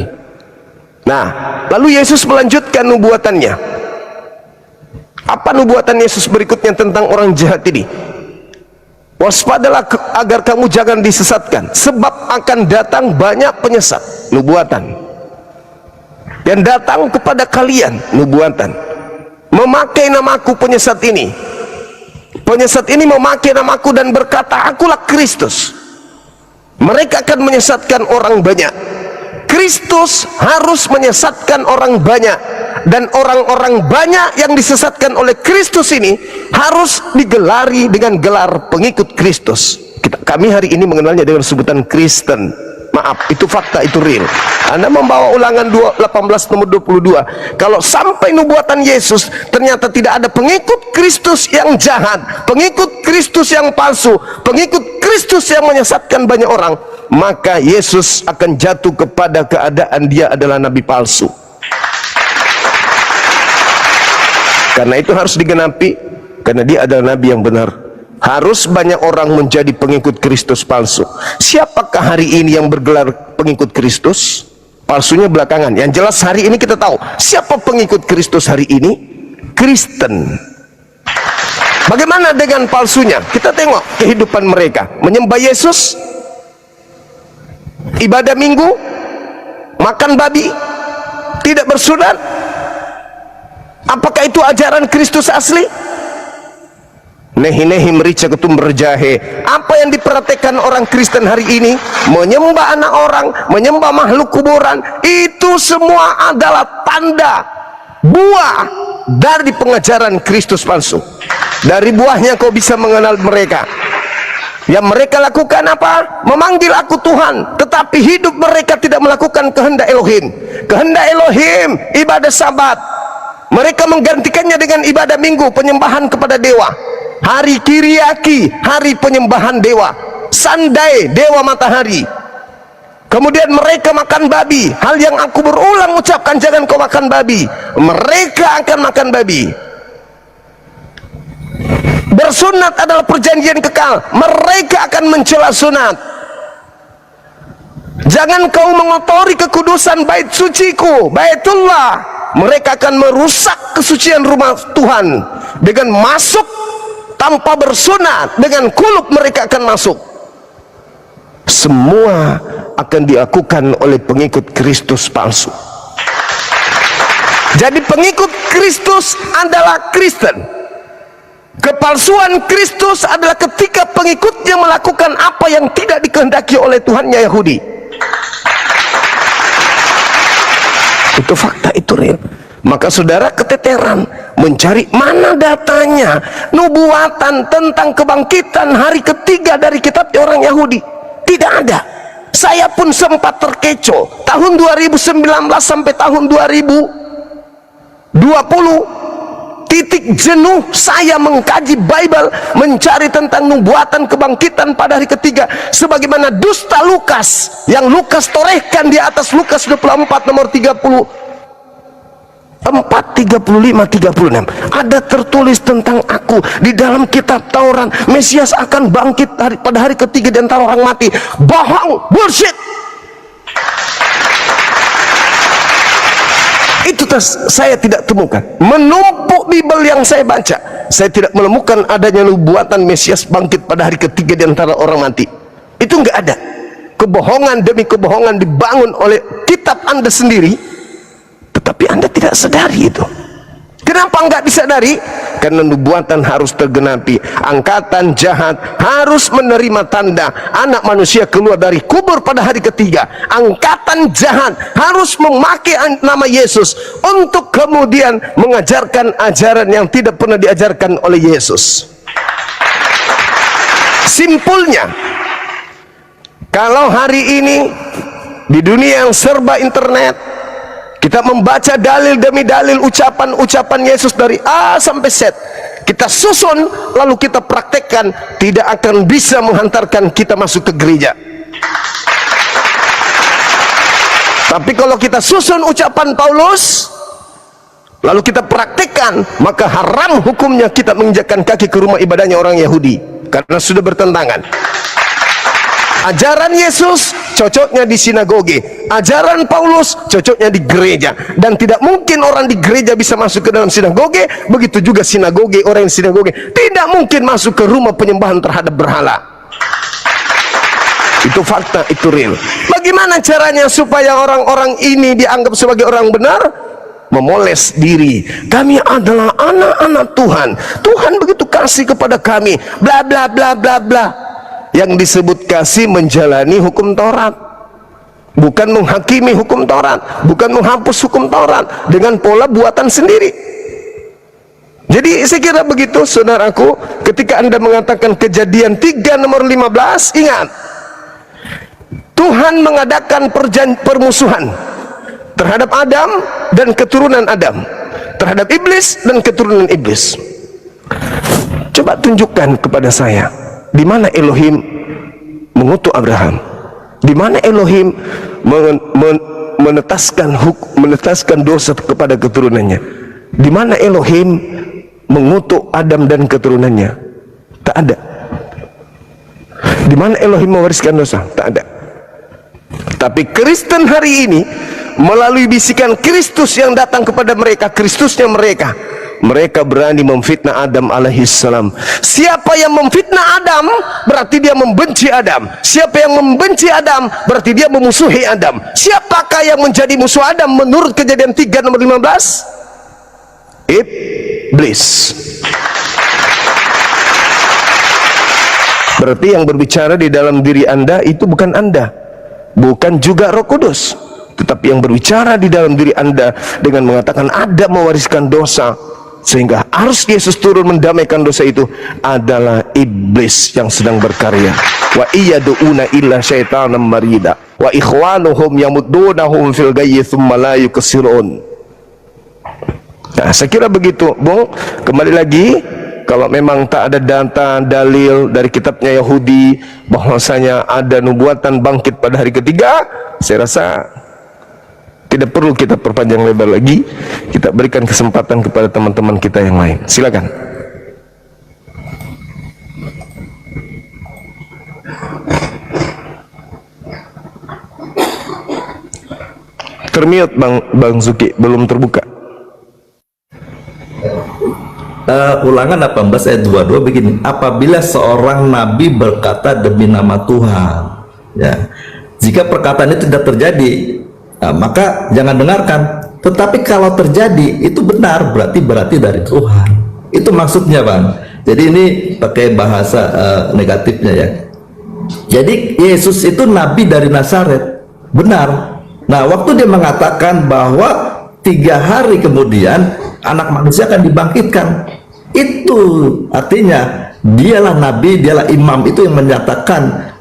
Nah, lalu Yesus melanjutkan nubuatannya. Apa nubuatan Yesus berikutnya tentang orang jahat ini? Waspadalah agar kamu jangan disesatkan, sebab akan datang banyak penyesat. Nubuatan. Dan datang kepada kalian, nubuatan. Memakai namaku penyesat ini. Penyesat ini memakai namaku dan berkata, akulah Kristus. Mereka akan menyesatkan orang banyak. Kristus harus menyesatkan orang banyak, dan orang-orang banyak yang disesatkan oleh Kristus ini harus digelari dengan gelar pengikut Kristus. Kami hari ini mengenalnya dengan sebutan Kristen. Maaf, itu fakta, itu real. Anda membawa ulangan 18 nomor 22. Kalau sampai nubuatan Yesus ternyata tidak ada pengikut Kristus yang jahat, pengikut Kristus yang palsu, pengikut Kristus yang menyesatkan banyak orang, maka Yesus akan jatuh kepada keadaan dia adalah nabi palsu. Karena itu harus digenapi, karena dia adalah nabi yang benar. Harus banyak orang menjadi pengikut Kristus palsu. Siapakah hari ini yang bergelar pengikut Kristus? Palsunya belakangan. Yang jelas hari ini kita tahu siapa pengikut Kristus hari ini? Kristen. Bagaimana dengan palsunya? Kita tengok kehidupan mereka. Menyembah Yesus, ibadah minggu, makan babi, tidak bersunat. Apakah itu ajaran Kristus asli? Nehi-nehi merica ketum berjahe. Apa yang diperhatikan orang Kristen hari ini? Menyembah anak orang, menyembah makhluk kuburan. Itu semua adalah tanda buah dari pengajaran Kristus palsu. Dari buahnya kau bisa mengenal mereka. Yang mereka lakukan apa? Memanggil aku Tuhan, tetapi hidup mereka tidak melakukan kehendak Elohim. Kehendak Elohim, ibadah Sabat. Mereka menggantikannya dengan ibadah minggu, penyembahan kepada dewa. Hari Kiriaki, hari penyembahan dewa. Sandai, dewa matahari. Kemudian mereka makan babi. Hal yang aku berulang ucapkan, jangan kau makan babi. Mereka akan makan babi. Bersunat adalah perjanjian kekal. Mereka akan mencela sunat. Jangan kau mengotori kekudusan bait suciku, Baitullah. Mereka akan merusak kesucian rumah Tuhan dengan masuk tanpa bersunat. Dengan kulub mereka akan masuk. Semua akan dilakukan oleh pengikut Kristus palsu. Jadi pengikut Kristus adalah Kristen. Kepalsuan Kristus adalah ketika pengikutnya melakukan apa yang tidak dikehendaki oleh Tuhannya Yahudi. Itu fakta, itu real. Maka saudara keteteran mencari mana datanya nubuatan tentang kebangkitan hari ketiga dari kitab orang Yahudi. Tidak ada. Saya pun sempat terkecoh tahun 2019 sampai tahun 2020. Titik jenuh saya mengkaji Bible, mencari tentang nubuatan kebangkitan pada hari ketiga, sebagaimana dusta Lukas yang Lukas torehkan di atas Lukas 24 nomor 34, 35, 36. Ada tertulis tentang aku di dalam kitab Taurat. Mesias akan bangkit pada hari ketiga di antara orang mati. Bohong, bullshit. Itu saya tidak temukan. Menumpuk Bible yang saya baca, saya tidak menemukan adanya nubuatan Mesias bangkit pada hari ketiga di antara orang mati. Itu enggak ada. Kebohongan demi kebohongan dibangun oleh kitab Anda sendiri, tetapi Anda tidak sadari itu. Kenapa enggak disadari? Karena nubuatan harus tergenapi. Angkatan jahat harus menerima tanda anak manusia keluar dari kubur pada hari ketiga. Angkatan jahat harus memakai nama Yesus untuk kemudian mengajarkan ajaran yang tidak pernah diajarkan oleh Yesus. Simpulnya, kalau hari ini di dunia yang serba internet, kita membaca dalil demi dalil, ucapan-ucapan Yesus dari A sampai Z, kita susun lalu kita praktekkan, tidak akan bisa menghantarkan kita masuk ke gereja. Tapi kalau kita susun ucapan Paulus lalu kita praktekkan, maka haram hukumnya kita menginjakkan kaki ke rumah ibadahnya orang Yahudi, karena sudah bertentangan. Ajaran Yesus cocoknya di sinagoge, ajaran Paulus cocoknya di gereja, dan tidak mungkin orang di gereja bisa masuk ke dalam sinagoge. Begitu juga sinagoge, orang yang sinagoge tidak mungkin masuk ke rumah penyembahan terhadap berhala. Itu fakta, itu real. Bagaimana caranya supaya orang-orang ini dianggap sebagai orang benar? Memoles diri. Kami adalah anak-anak Tuhan. Tuhan begitu kasih kepada kami. Bla bla bla bla bla. Yang disebut kasih menjalani hukum Taurat, bukan menghakimi hukum Taurat, bukan menghapus hukum Taurat dengan pola buatan sendiri. Jadi saya kira begitu saudaraku. Ketika Anda mengatakan Kejadian 3 nomor 15, ingat, Tuhan mengadakan permusuhan terhadap Adam dan keturunan Adam, terhadap iblis dan keturunan iblis. Coba tunjukkan kepada saya, di mana Elohim mengutuk Abraham? Di mana Elohim menetaskan dosa kepada keturunannya? Di mana Elohim mengutuk Adam dan keturunannya? Tak ada. Di mana Elohim mewariskan dosa? Tak ada. Tapi Kristen hari ini melalui bisikan Kristus yang datang kepada mereka, Kristusnya mereka berani memfitnah Adam alaihissalam. Siapa yang memfitnah Adam berarti dia membenci Adam. Siapa yang membenci Adam berarti dia memusuhi Adam. Siapakah yang menjadi musuh Adam menurut Kejadian 3 nomor 15? Iblis. Berarti yang berbicara di dalam diri Anda itu bukan Anda, bukan juga Roh Kudus, tetapi yang berbicara di dalam diri Anda dengan mengatakan Adam mewariskan dosa, sehingga harus Yesus turun mendamaikan dosa itu, adalah iblis yang sedang berkarya. Wa iyaduuna illa syaitanan marida wa ikhwanuhum yamuddunahum fil ghayyi tsumma la yuksirun. Nah, saya kira begitu, Bung. Kembali lagi, kalau memang tak ada data dalil dari kitabnya Yahudi bahwasanya ada nubuatan bangkit pada hari ketiga, saya rasa tidak perlu kita perpanjang lebar lagi. Kita berikan kesempatan kepada teman-teman kita yang lain. Silakan. Termute Bang Zuki, belum terbuka. Ulangan 18 ayat 22 begini. Apabila seorang nabi berkata demi nama Tuhan, ya, jika perkataan itu tidak terjadi, maka jangan dengarkan. Tetapi kalau terjadi itu benar, berarti dari Tuhan. Itu maksudnya, Bang. Jadi ini pakai bahasa negatifnya ya. Jadi Yesus itu nabi dari Nazaret, benar. Nah, waktu dia mengatakan bahwa 3 hari kemudian anak manusia akan dibangkitkan, itu artinya dialah nabi, dialah imam itu yang menyatakan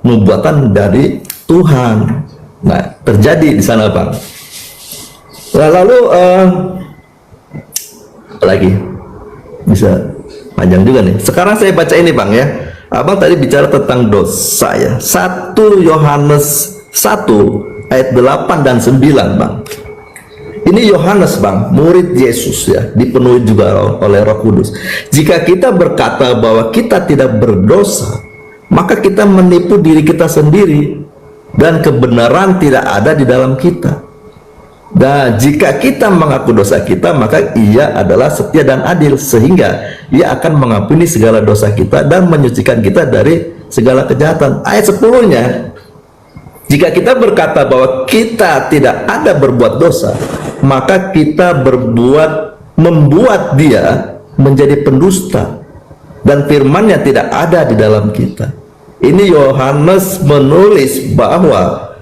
nubuatan dari Tuhan. Nah, terjadi di sana, Bang. Nah, lalu apa lagi? Bisa panjang juga nih. Sekarang saya baca ini, Bang ya. Abang tadi bicara tentang dosa ya. 1 Yohanes 1 ayat 8 dan 9, Bang. Ini Yohanes, Bang, murid Yesus ya, dipenuhi juga oleh Roh Kudus. Jika kita berkata bahwa kita tidak berdosa, maka kita menipu diri kita sendiri dan kebenaran tidak ada di dalam kita. Dan jika kita mengaku dosa kita, maka Ia adalah setia dan adil, sehingga Ia akan mengampuni segala dosa kita dan menyucikan kita dari segala kejahatan. Ayat 10-nya, jika kita berkata bahwa kita tidak ada berbuat dosa, maka kita membuat Dia menjadi pendusta, dan firman-Nya tidak ada di dalam kita. Ini Yohanes menulis bahwa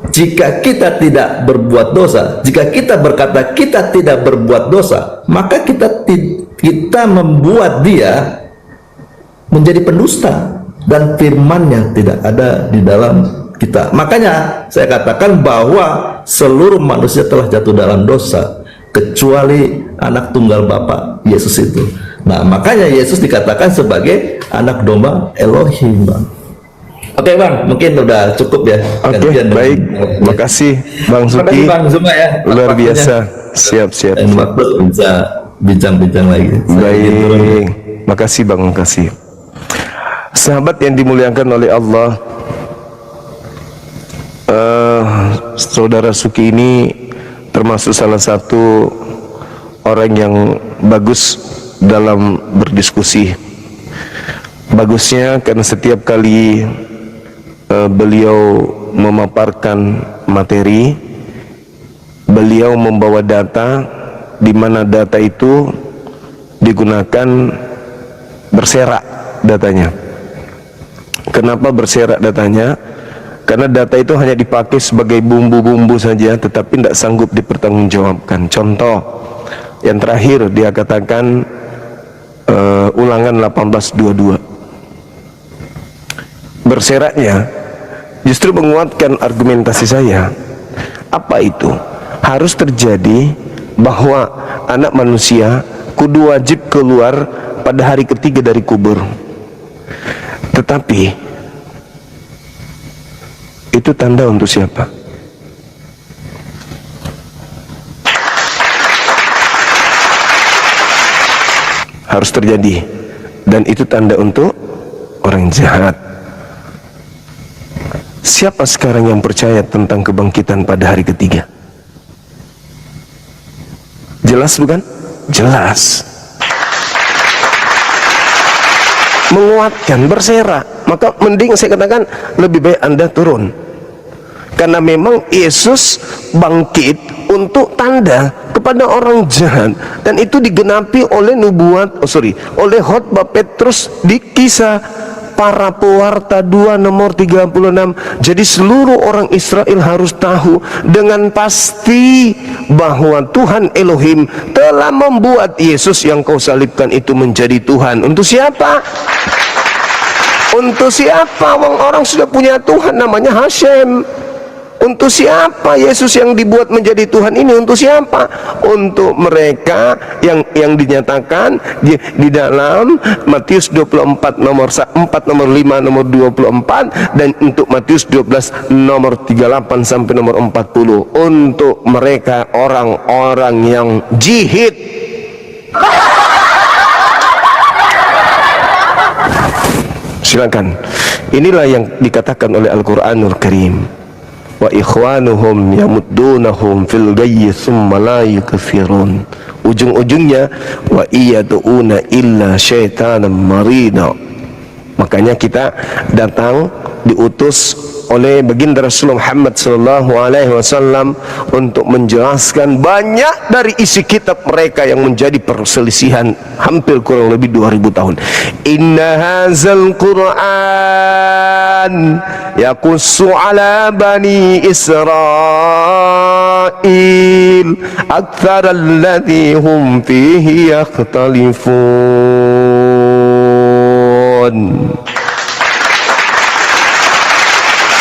jika kita tidak berbuat dosa, jika kita berkata kita tidak berbuat dosa, maka kita membuat Dia menjadi pendusta, dan firman-Nya tidak ada di dalam kita. Makanya saya katakan bahwa seluruh manusia telah jatuh dalam dosa kecuali anak tunggal Bapa, Yesus itu. Nah, makanya Yesus dikatakan sebagai anak domba Elohim, Bang. Oke, Bang, mungkin udah cukup ya. Oke, baik. Makasih Bang Suki. Bang Zuma ya. Luar biasa. Siap. Dan waktu bisa bincang-bincang lagi. Baik. Makasih Bang, makasih. Sahabat yang dimuliakan oleh Allah, Saudara Suki ini termasuk salah satu orang yang bagus dalam berdiskusi. Bagusnya karena setiap kali beliau memaparkan materi, beliau membawa data, di mana data itu digunakan berserak datanya. Kenapa berserak datanya? Karena data itu hanya dipakai sebagai bumbu-bumbu saja, tetapi tidak sanggup dipertanggungjawabkan. Contoh yang terakhir dia katakan Ulangan 18:22. Berseraknya justru menguatkan argumentasi saya. Apa itu? Harus terjadi bahwa anak manusia kudu wajib keluar pada hari ketiga dari kubur. Tetapi itu tanda untuk siapa? Harus terjadi, dan itu tanda untuk orang jahat. Siapa sekarang yang percaya tentang kebangkitan pada hari ketiga? Jelas bukan? Jelas. Menguatkan, berserak. Maka mending saya katakan lebih baik Anda turun, karena memang Yesus bangkit untuk tanda kepada orang jahat, dan itu digenapi oleh oleh khotbah Petrus di Kisah Para Pewarta 2 nomor 36. Jadi seluruh orang Israel harus tahu dengan pasti bahwa Tuhan Elohim telah membuat Yesus yang kau salibkan itu menjadi Tuhan. Untuk siapa? Untuk siapa? Orang sudah punya Tuhan namanya Hashem. Untuk siapa Yesus yang dibuat menjadi Tuhan ini? Untuk siapa? Untuk mereka yang dinyatakan di dalam Matius 24 nomor 4, nomor 5, nomor 24, dan untuk Matius 12 nomor 38 sampai nomor 40. Untuk mereka orang-orang yang jihad. Silakan. Inilah yang dikatakan oleh Al-Qur'anul Karim. Wa ikhwanuhum yamuddunahum fil ghayyi thumma la yukfirun. Ujung-ujungnya wa iyad'una illa syaitanan marida. Makanya kita datang diutus oleh baginda Rasulullah Muhammad sallallahu alaihi wasallam untuk menjelaskan banyak dari isi kitab mereka yang menjadi perselisihan hampir kurang lebih 2000 tahun. Inna hadzal Qur'an yaqussu ala bani Israil aktsara alladzi hum fihi yakhtalifun.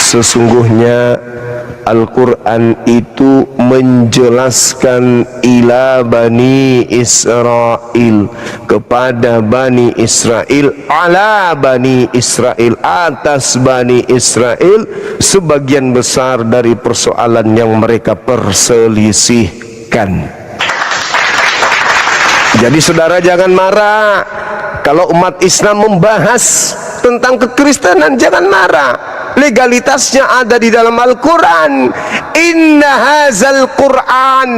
Sesungguhnya Al-Quran itu menjelaskan ila Bani Israel, kepada Bani Israel, ala Bani Israel, atas Bani Israel, sebagian besar dari persoalan yang mereka perselisihkan. Jadi saudara jangan marah kalau umat Islam membahas tentang kekristenan, jangan marah. Legalitasnya ada di dalam Al-Quran. Inna hazal Quran,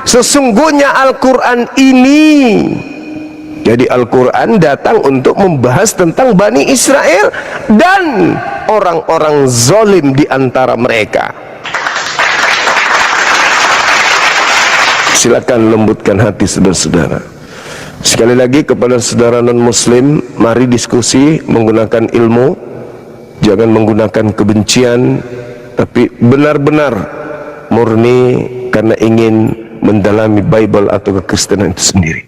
sesungguhnya Al-Quran ini. Jadi Al-Quran datang untuk membahas tentang Bani Israel dan orang-orang zalim di antara mereka. Silakan lembutkan hati saudara-saudara. Sekali lagi kepada saudara non-muslim, mari diskusi menggunakan ilmu. Jangan menggunakan kebencian, tapi benar-benar murni karena ingin mendalami Bible atau kekristenan itu sendiri.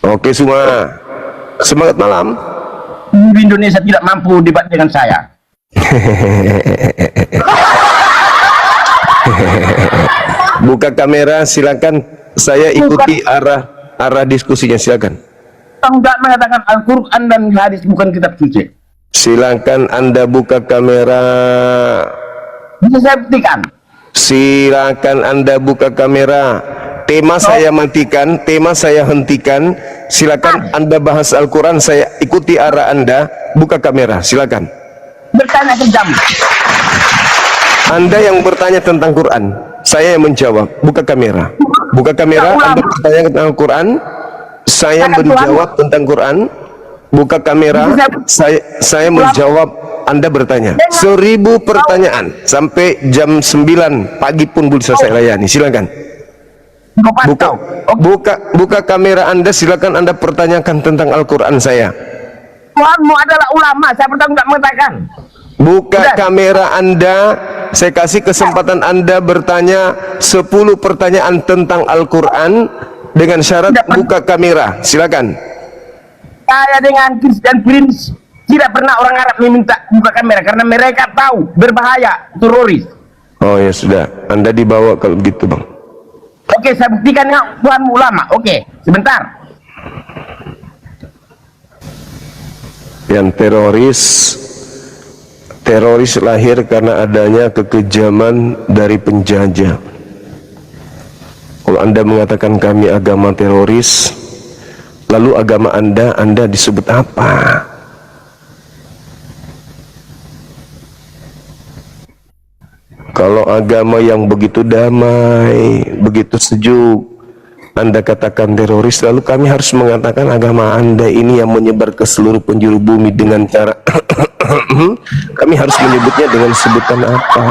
Oke semua, semangat malam. Di Indonesia tidak mampu debat dengan saya. Buka kamera, silakan. Saya ikuti arah diskusinya, silakan. Tidak mengatakan Al-Quran dan hadis bukan kitab suci. Silakan Anda buka kamera. Bisa saya buktikan. Silakan Anda buka kamera. Tema saya matikan, tema saya hentikan. Silakan Anda bahas Al-Quran, saya ikuti arah Anda. Buka kamera, silakan. Bertanya kejam. Anda yang bertanya tentang Quran, saya yang menjawab. Buka kamera. Buka kamera, Anda bertanya tentang Al-Quran, saya menjawab tentang Quran. Buka kamera, saya menjawab, Anda bertanya. 1000 pertanyaan sampai jam 9 pagi pun bisa saya layani. Silakan. Buka kamera Anda, silakan Anda pertanyakan tentang Al-Quran saya. Tuhanmu adalah ulama, saya pertama tidak mengatakan. Buka kamera Anda, saya kasih kesempatan Anda bertanya 10 pertanyaan tentang Al-Quran. Dengan syarat buka kamera, silakan. Saya dengan Christian Prince tidak pernah orang Arab meminta buka kamera karena mereka tahu berbahaya, teroris. Oh ya sudah, Anda dibawa kalau begitu bang. Oke, saya buktikan ya, Tuhan ulama. Oke, sebentar. Yang teroris lahir karena adanya kekejaman dari penjajah. Kalau Anda mengatakan kami agama teroris, lalu agama Anda disebut apa? Kalau agama yang begitu damai, begitu sejuk, Anda katakan teroris, lalu kami harus mengatakan agama Anda ini yang menyebar ke seluruh penjuru bumi dengan cara kami harus menyebutnya dengan sebutan apa?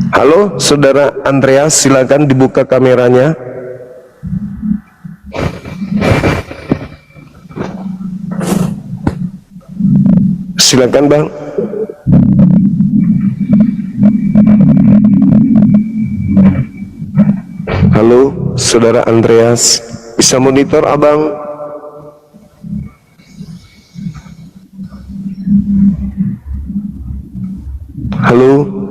Halo, saudara Andreas, silakan dibuka kameranya. Silakan, Bang. Halo, saudara Andreas, bisa monitor Abang? Halo.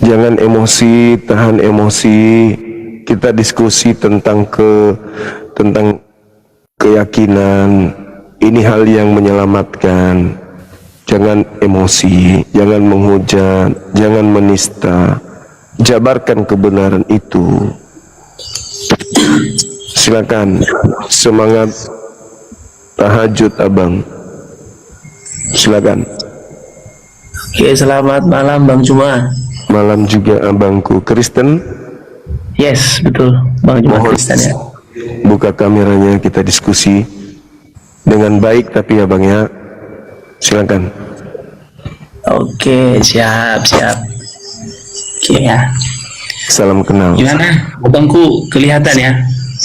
Jangan emosi, tahan emosi. Kita diskusi tentang keyakinan. Ini hal yang menyelamatkan. Jangan emosi, jangan menghujat, jangan menista. jabarkan kebenaran itu. Silakan, semangat tahajud abang. Silakan. Oke, selamat malam Bang Juma. Malam juga abangku Kristen. Yes, betul Bang Juma Mohon Kristen ya. buka kameranya, kita diskusi dengan baik tapi ya bang ya. Silakan. Oke, siap. Oke ya. Salam kenal. Gimana? Abangku kelihatan ya?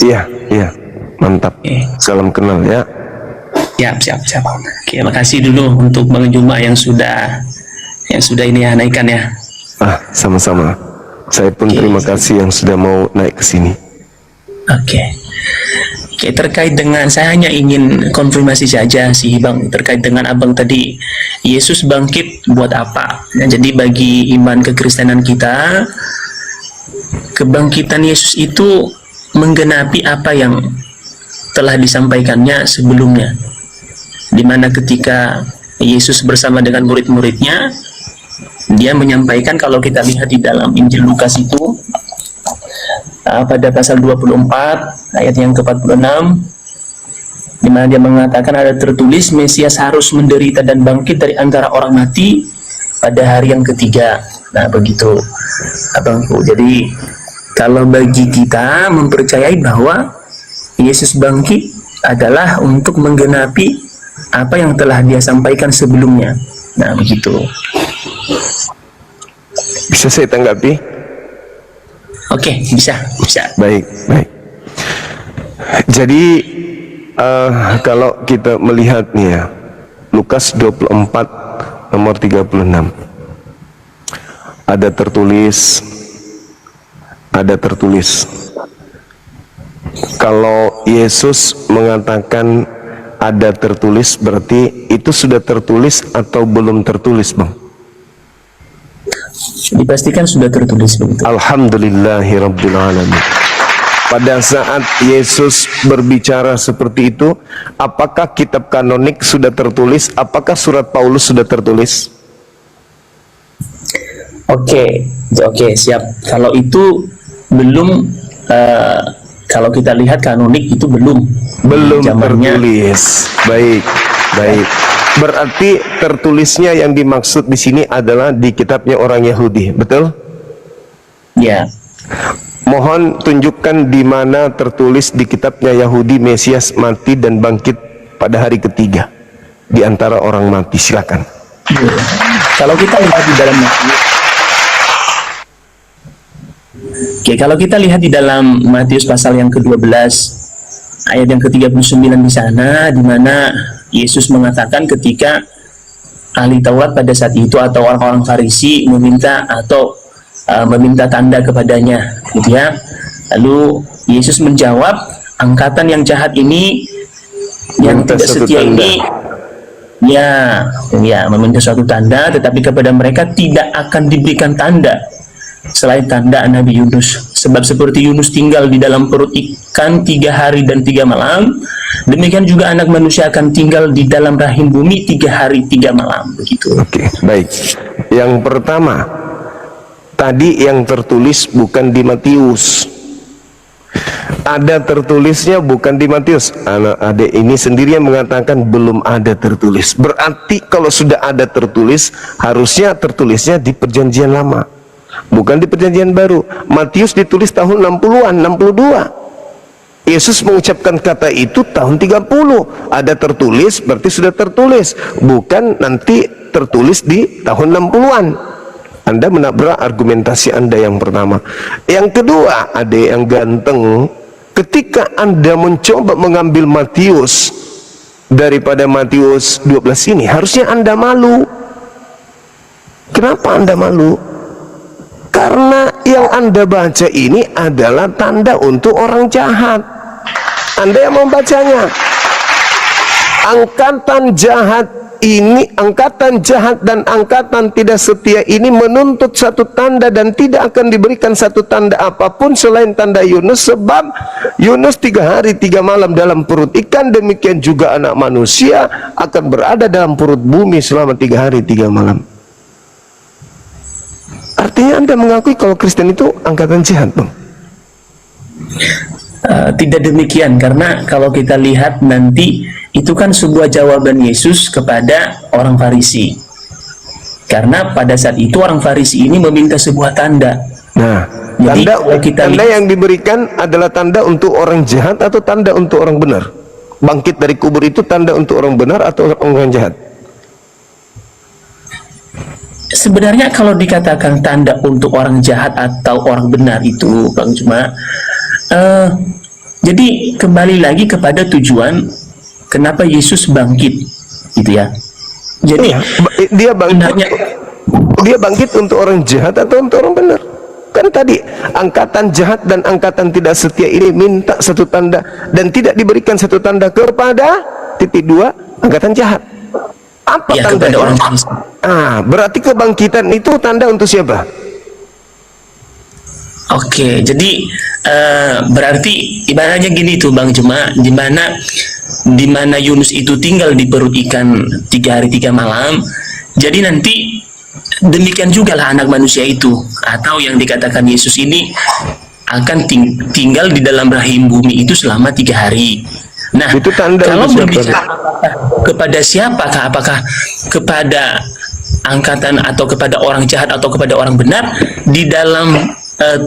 Iya, mantap. Oke. Salam kenal ya. Siap. Oke, makasih dulu untuk Bang Juma yang sudah ini ya naikkan ya. Sama-sama. Saya pun Oke. terima kasih yang sudah mau naik ke sini. Oke, terkait dengan, saya hanya ingin konfirmasi saja sih Bang, terkait dengan abang tadi, Yesus bangkit buat apa? Nah, jadi bagi iman kekristenan kita, kebangkitan Yesus itu menggenapi apa yang telah disampaikannya sebelumnya, dimana ketika Yesus bersama dengan murid-muridnya, dia menyampaikan, kalau kita lihat di dalam Injil Lukas itu, pada pasal 24 ayat yang ke-46, di mana dia mengatakan ada tertulis Mesias harus menderita dan bangkit dari antara orang mati pada hari yang ketiga. Nah begitu abangku. Jadi kalau bagi kita mempercayai bahwa Yesus bangkit adalah untuk menggenapi apa yang telah dia sampaikan sebelumnya. Nah begitu. Bisa saya tanggapi? Oke, bisa. Baik. Jadi kalau kita melihat nih ya, Lukas 24 nomor 36, ada tertulis kalau Yesus mengatakan ada tertulis, berarti itu sudah tertulis atau belum tertulis, Bang? Dipastikan sudah tertulis begitu. Alhamdulillahirabbil alamin. Pada saat Yesus berbicara seperti itu, apakah kitab kanonik sudah tertulis? Apakah surat Paulus sudah tertulis? Oke, siap. Kalau itu belum, kalau kita lihat kanonik itu belum zamannya. Tertulis. Baik. Berarti tertulisnya yang dimaksud di sini adalah di kitabnya orang Yahudi, betul? Ya. Mohon tunjukkan di mana tertulis di kitabnya Yahudi Mesias mati dan bangkit pada hari ketiga di antara orang mati. Silakan. Kalau kita lihat di dalam kalau kita lihat di dalam Matius pasal yang ke-12 ayat yang ke-39 di sana, di mana Yesus mengatakan ketika ahli Taurat pada saat itu atau orang-orang Farisi meminta tanda kepadanya, gitu ya. Lalu Yesus menjawab, angkatan yang jahat ini, yang Minta tidak satu setia tanda. ini, ya meminta suatu tanda, tetapi kepada mereka tidak akan diberikan tanda selain tanda Nabi Yunus. Sebab seperti Yunus tinggal di dalam perut ikan 3 hari dan 3 malam, demikian juga anak manusia akan tinggal di dalam rahim bumi 3 hari 3 malam. Begitu. Oke, baik. Yang pertama, tadi yang tertulis bukan di Matius. Ada tertulisnya bukan di Matius. Anak adik ini sendiri yang mengatakan belum ada tertulis. Berarti kalau sudah ada tertulis, harusnya tertulisnya di Perjanjian Lama, bukan di Perjanjian Baru. Matius ditulis tahun 60-an, 62. Yesus mengucapkan kata itu tahun 30. Ada tertulis, berarti sudah tertulis, bukan nanti tertulis di tahun 60-an. Anda menabrak argumentasi Anda yang pertama. Yang kedua, ada yang ganteng. Ketika Anda mencoba mengambil Matius daripada Matius 12 ini, harusnya Anda malu. Kenapa Anda malu? Karena yang Anda baca ini adalah tanda untuk orang jahat. Anda yang membacanya. Angkatan jahat ini, angkatan jahat dan angkatan tidak setia ini menuntut satu tanda, dan tidak akan diberikan satu tanda apapun selain tanda Yunus. Sebab Yunus 3 hari 3 malam dalam perut ikan, demikian juga anak manusia akan berada dalam perut bumi selama 3 hari 3 malam. Artinya Anda mengakui kalau Kristen itu angkatan jihad, Bang? Tidak demikian, karena kalau kita lihat nanti itu kan sebuah jawaban Yesus kepada orang Farisi. Karena pada saat itu orang Farisi ini meminta sebuah tanda. Nah, Jadi, tanda, kalau kita tanda lihat- yang diberikan adalah tanda untuk orang jahat atau tanda untuk orang benar? Bangkit dari kubur itu tanda untuk orang benar atau orang jahat? Sebenarnya kalau dikatakan tanda untuk orang jahat atau orang benar itu, Bang Juma, jadi kembali lagi kepada tujuan kenapa Yesus bangkit, gitu ya. Jadi Iya, sebenarnya dia bangkit untuk orang jahat atau untuk orang benar? Kan tadi angkatan jahat dan angkatan tidak setia ini minta satu tanda dan tidak diberikan satu tanda kepada titik dua angkatan jahat. Apa ya kepada tandanya? orang Farisi. Berarti kebangkitan itu tanda untuk siapa? Oke, jadi berarti ibaratnya gini tuh Bang Juma, di mana Yunus itu tinggal di perut ikan 3 hari 3 malam. Jadi nanti demikian juga lah anak manusia itu, atau yang dikatakan Yesus ini akan tinggal di dalam rahim bumi itu selama 3 hari. Nah, Itu tanda kalau untuk siapa? berbicara kepada siapakah, apakah kepada angkatan atau kepada orang jahat atau kepada orang benar, di dalam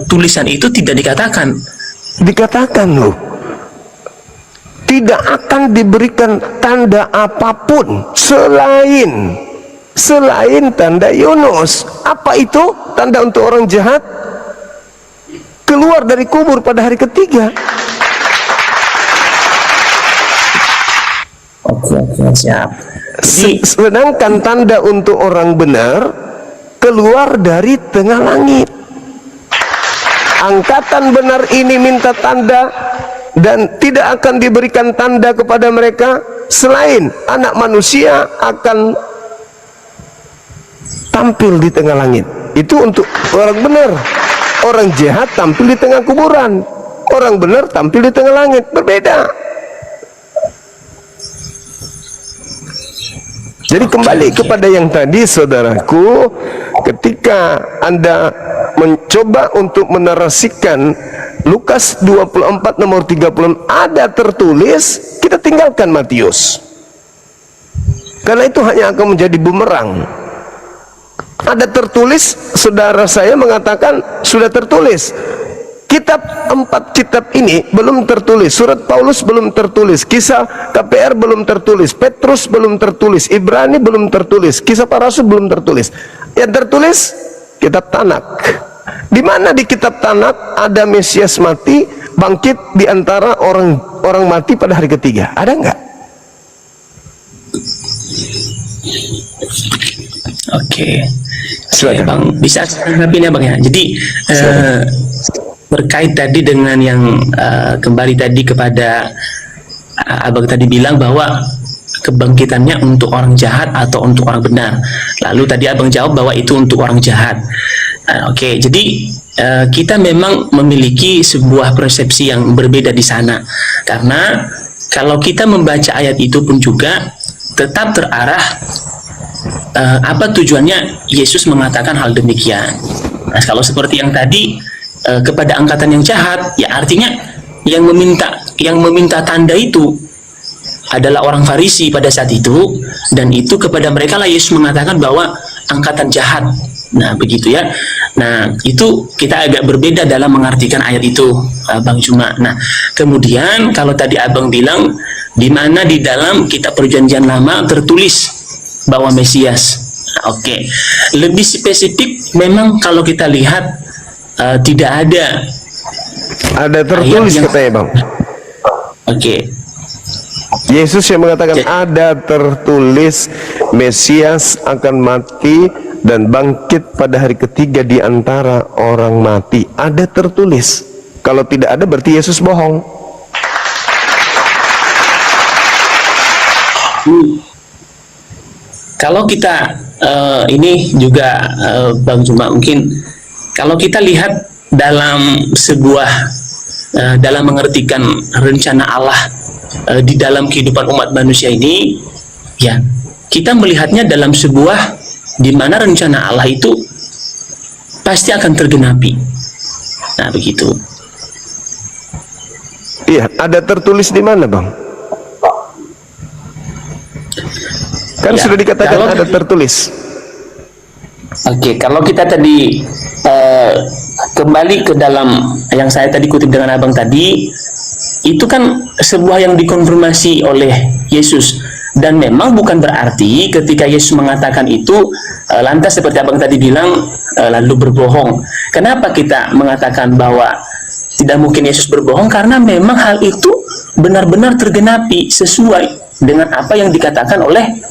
tulisan itu tidak dikatakan. Dikatakan loh, tidak akan diberikan tanda apapun selain tanda Yunus. Apa itu tanda untuk orang jahat? Keluar dari kubur pada hari ketiga. Oke, siap. Jadi, Sedangkan tanda untuk orang benar keluar dari tengah langit. Angkatan benar ini minta tanda dan tidak akan diberikan tanda kepada mereka selain anak manusia akan tampil di tengah langit. Itu untuk orang benar. Orang jahat tampil di tengah kuburan, orang benar tampil di tengah langit. Berbeda. Jadi kembali kepada yang tadi, saudaraku, ketika Anda mencoba untuk menarasikan Lukas 24 nomor 30 ada tertulis, kita tinggalkan Matius. Karena itu hanya akan menjadi bumerang. Ada tertulis, saudara saya mengatakan sudah tertulis. Kitab 4 kitab ini belum tertulis. Surat Paulus belum tertulis. Kisah KPR belum tertulis. Petrus belum tertulis. Ibrani belum tertulis. Kisah para Rasul belum tertulis. Yang tertulis kitab Tanak. Di mana di kitab Tanak ada Mesias mati, bangkit di antara orang mati pada hari ketiga. Ada enggak? Oke, Bang, bisa tanggapinya Bang ya. Jadi terkait tadi dengan yang kembali tadi kepada Abang tadi bilang bahwa kebangkitannya untuk orang jahat atau untuk orang benar. Lalu tadi Abang jawab bahwa itu untuk orang jahat. Oke, jadi kita memang memiliki sebuah persepsi yang berbeda di sana. Karena kalau kita membaca ayat itu pun juga tetap terarah apa tujuannya Yesus mengatakan hal demikian. Nah, kalau seperti yang tadi kepada angkatan yang jahat, ya artinya yang meminta tanda itu adalah orang Farisi pada saat itu, dan itu kepada mereka lah Yesus mengatakan bahwa angkatan jahat. Nah, begitu ya. Nah, itu kita agak berbeda dalam mengartikan ayat itu, Bang Juma. Nah, kemudian kalau tadi Abang bilang di mana di dalam kitab Perjanjian Lama tertulis bahwa Mesias. Oke. Lebih spesifik memang kalau kita lihat tidak ada tertulis yang, katanya, Bang. Oke. Yesus yang mengatakan ada tertulis Mesias akan mati dan bangkit pada hari ketiga di antara orang mati. Ada tertulis. Kalau tidak ada berarti Yesus bohong. Kalau kita ini juga Bang Juma, mungkin kalau kita lihat dalam sebuah dalam mengertikan rencana Allah di dalam kehidupan umat manusia ini, ya kita melihatnya dalam sebuah di mana rencana Allah itu pasti akan tergenapi. Nah, begitu. Iya, ada tertulis di mana, Bang? Kan Ya, sudah dikatakan kalau- ada tertulis. Oke, kalau kita tadi kembali ke dalam yang saya tadi kutip dengan abang tadi, itu kan sebuah yang dikonfirmasi oleh Yesus, dan memang bukan berarti ketika Yesus mengatakan itu lantas seperti abang tadi bilang lalu berbohong. Kenapa kita mengatakan bahwa tidak mungkin Yesus berbohong? Karena memang hal itu benar-benar tergenapi sesuai dengan apa yang dikatakan oleh